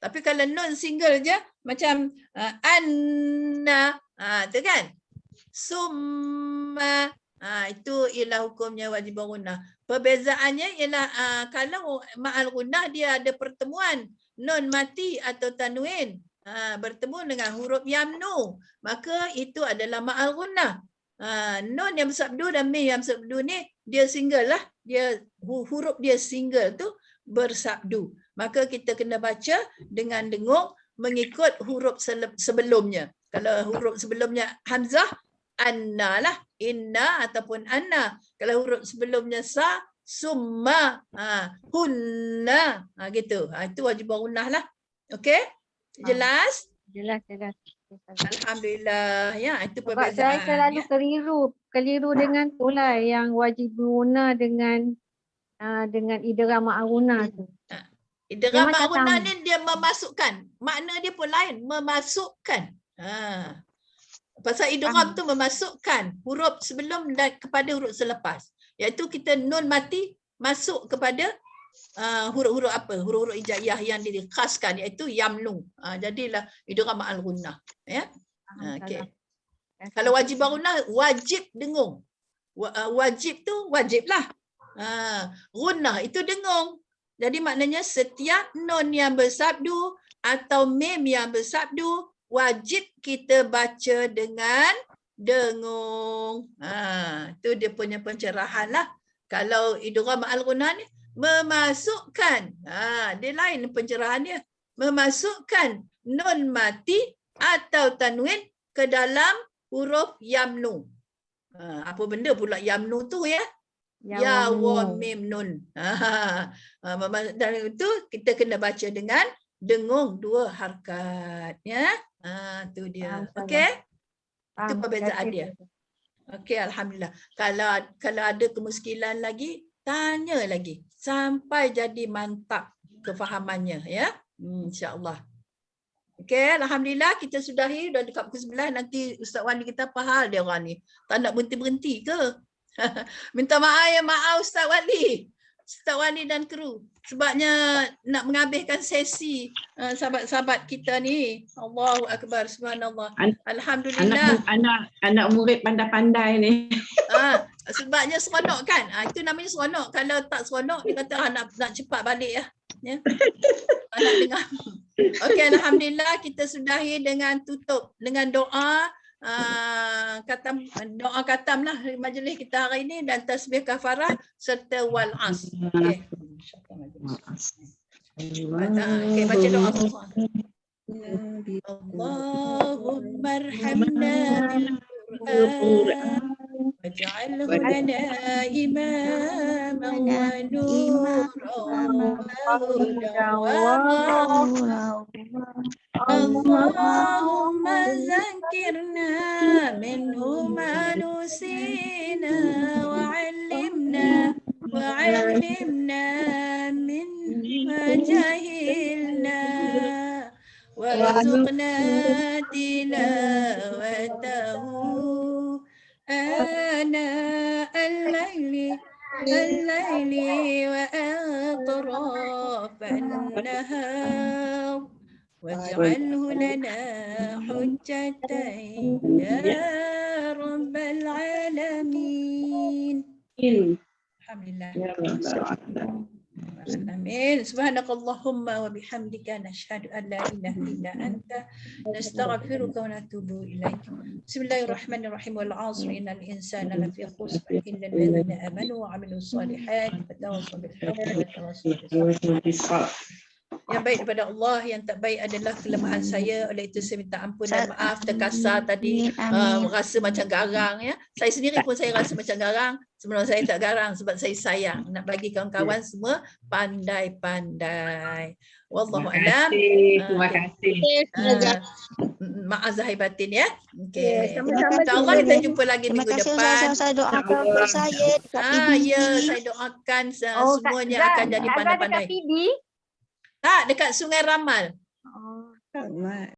Tapi kalau nun single je macam anna, tu kan, summa, itu ialah hukumnya wajib gunnah. Perbezaannya ialah kalau ma'al gunnah dia ada pertemuan nun mati atau tanwin bertemu dengan huruf yamnu, maka itu adalah ma'al gunnah. Nun yang bersabdu dan mim yang bersabdu ni dia single lah, dia huruf dia single tu bersabdu. Maka kita kena baca dengan dengung mengikut huruf sebelumnya. Kalau huruf sebelumnya hamzah, anna lah, inna ataupun anna. Kalau huruf sebelumnya sa, summa, hunna, gitu. Itu wajib gunnah lah. Okey? Jelas? Jelas. Alhamdulillah. Ya, itu Sebab perbezaan. saya selalu keliru dengan tu lah yang wajib guna dengan idgham ma'runah tu. Idgham ma'runah ni dia memasukkan. Makna dia pun lain, memasukkan. Pasal idgham tu memasukkan huruf sebelum dan kepada huruf selepas. Iaitu kita nun mati masuk kepada huruf-huruf apa? Huruf-huruf hijaiyah yang dikhaskan, iaitu yamnu. Jadilah idgham ma'al gunnah. Ya. Okey. Kalau wajib gunnah, wajib dengung. Wajib tu wajiblah. Gunnah itu dengung. Jadi maknanya setiap nun yang bersabdu atau mim yang bersabdu wajib kita baca dengan dengung. Itu dia punya pencerahan lah. Kalau idgham ma'al gunnah ni memasukkan, dia lain pencerahan dia, memasukkan nun mati atau tanwin ke dalam huruf yamnu. Apa benda pula yamnu tu ya? Ya wa mim nun. Dan itu kita kena baca dengan dengung 2 harakat ya. Tu dia. Okey? Itu perbezaan dia. Okey, alhamdulillah. Kalau ada kemuskilan lagi, tanya lagi sampai jadi mantap kefahamannya ya. InsyaAllah. Okey, alhamdulillah kita sudahi dah dekat pukul 11. Nanti Ustaz Wali kita apa hal dia orang ni? Tak nak berhenti-berhenti ke? Minta maaf Ustaz Wali. Ustaz Wali dan kru. Sebabnya nak menghabiskan sesi sahabat-sahabat kita ni. Allahu Akbar, subhanallah. Alhamdulillah. Anak murid pandai-pandai ni. Sebabnya seronok kan? Itu namanya seronok. Kalau tak seronok, dia kata nak cepat balik ya. Nak dengar. Okey, alhamdulillah kita sudahi dengan tutup dengan doa doa katam lah majlis kita hari ini dan tasbih kafarah serta wal as. Okey. Okey, baca doa semua. Allahumma arhamna bil Qur'an waj'alhu lana imaman wa nuran Allahumma zakirna minhu ma nusina wa 'allimna minhu jahilna warzuqna tilawatahu ana al-layli wa atrafan nahar waj'alhu lana hujjatan ya rabbal alamin. Alhamdulillah. Amin. Subhanakallahumma wa bihamdika nashhadu an la ilaha illa anta nastaghfiruka wa natubu ilaik. Bismillahirrahmanirrahim. Wal 'asri innal insana lafi khusr illa alladhina amanu wa 'amilus solihati wa tawassaw bil haqqi wa tawassaw bis sabr. Yang baik daripada Allah, yang tak baik adalah kelemahan saya. Oleh itu saya minta ampun dan maaf terkasar tadi, rasa macam garang ya. Saya sendiri pun saya rasa macam garang. Sebenarnya saya tak garang sebab saya sayang nak bagi kawan-kawan semua pandai-pandai. Wallahu a'lam. Terima kasih. Maaf zahir batin ya. Okey. InsyaAllah kita jumpa lagi minggu depan. Saya doakan untuk saya dekat ya, saya doakan semuanya akan jadi pandai-pandai. Tak, dekat Sungai Ramal. Ramal.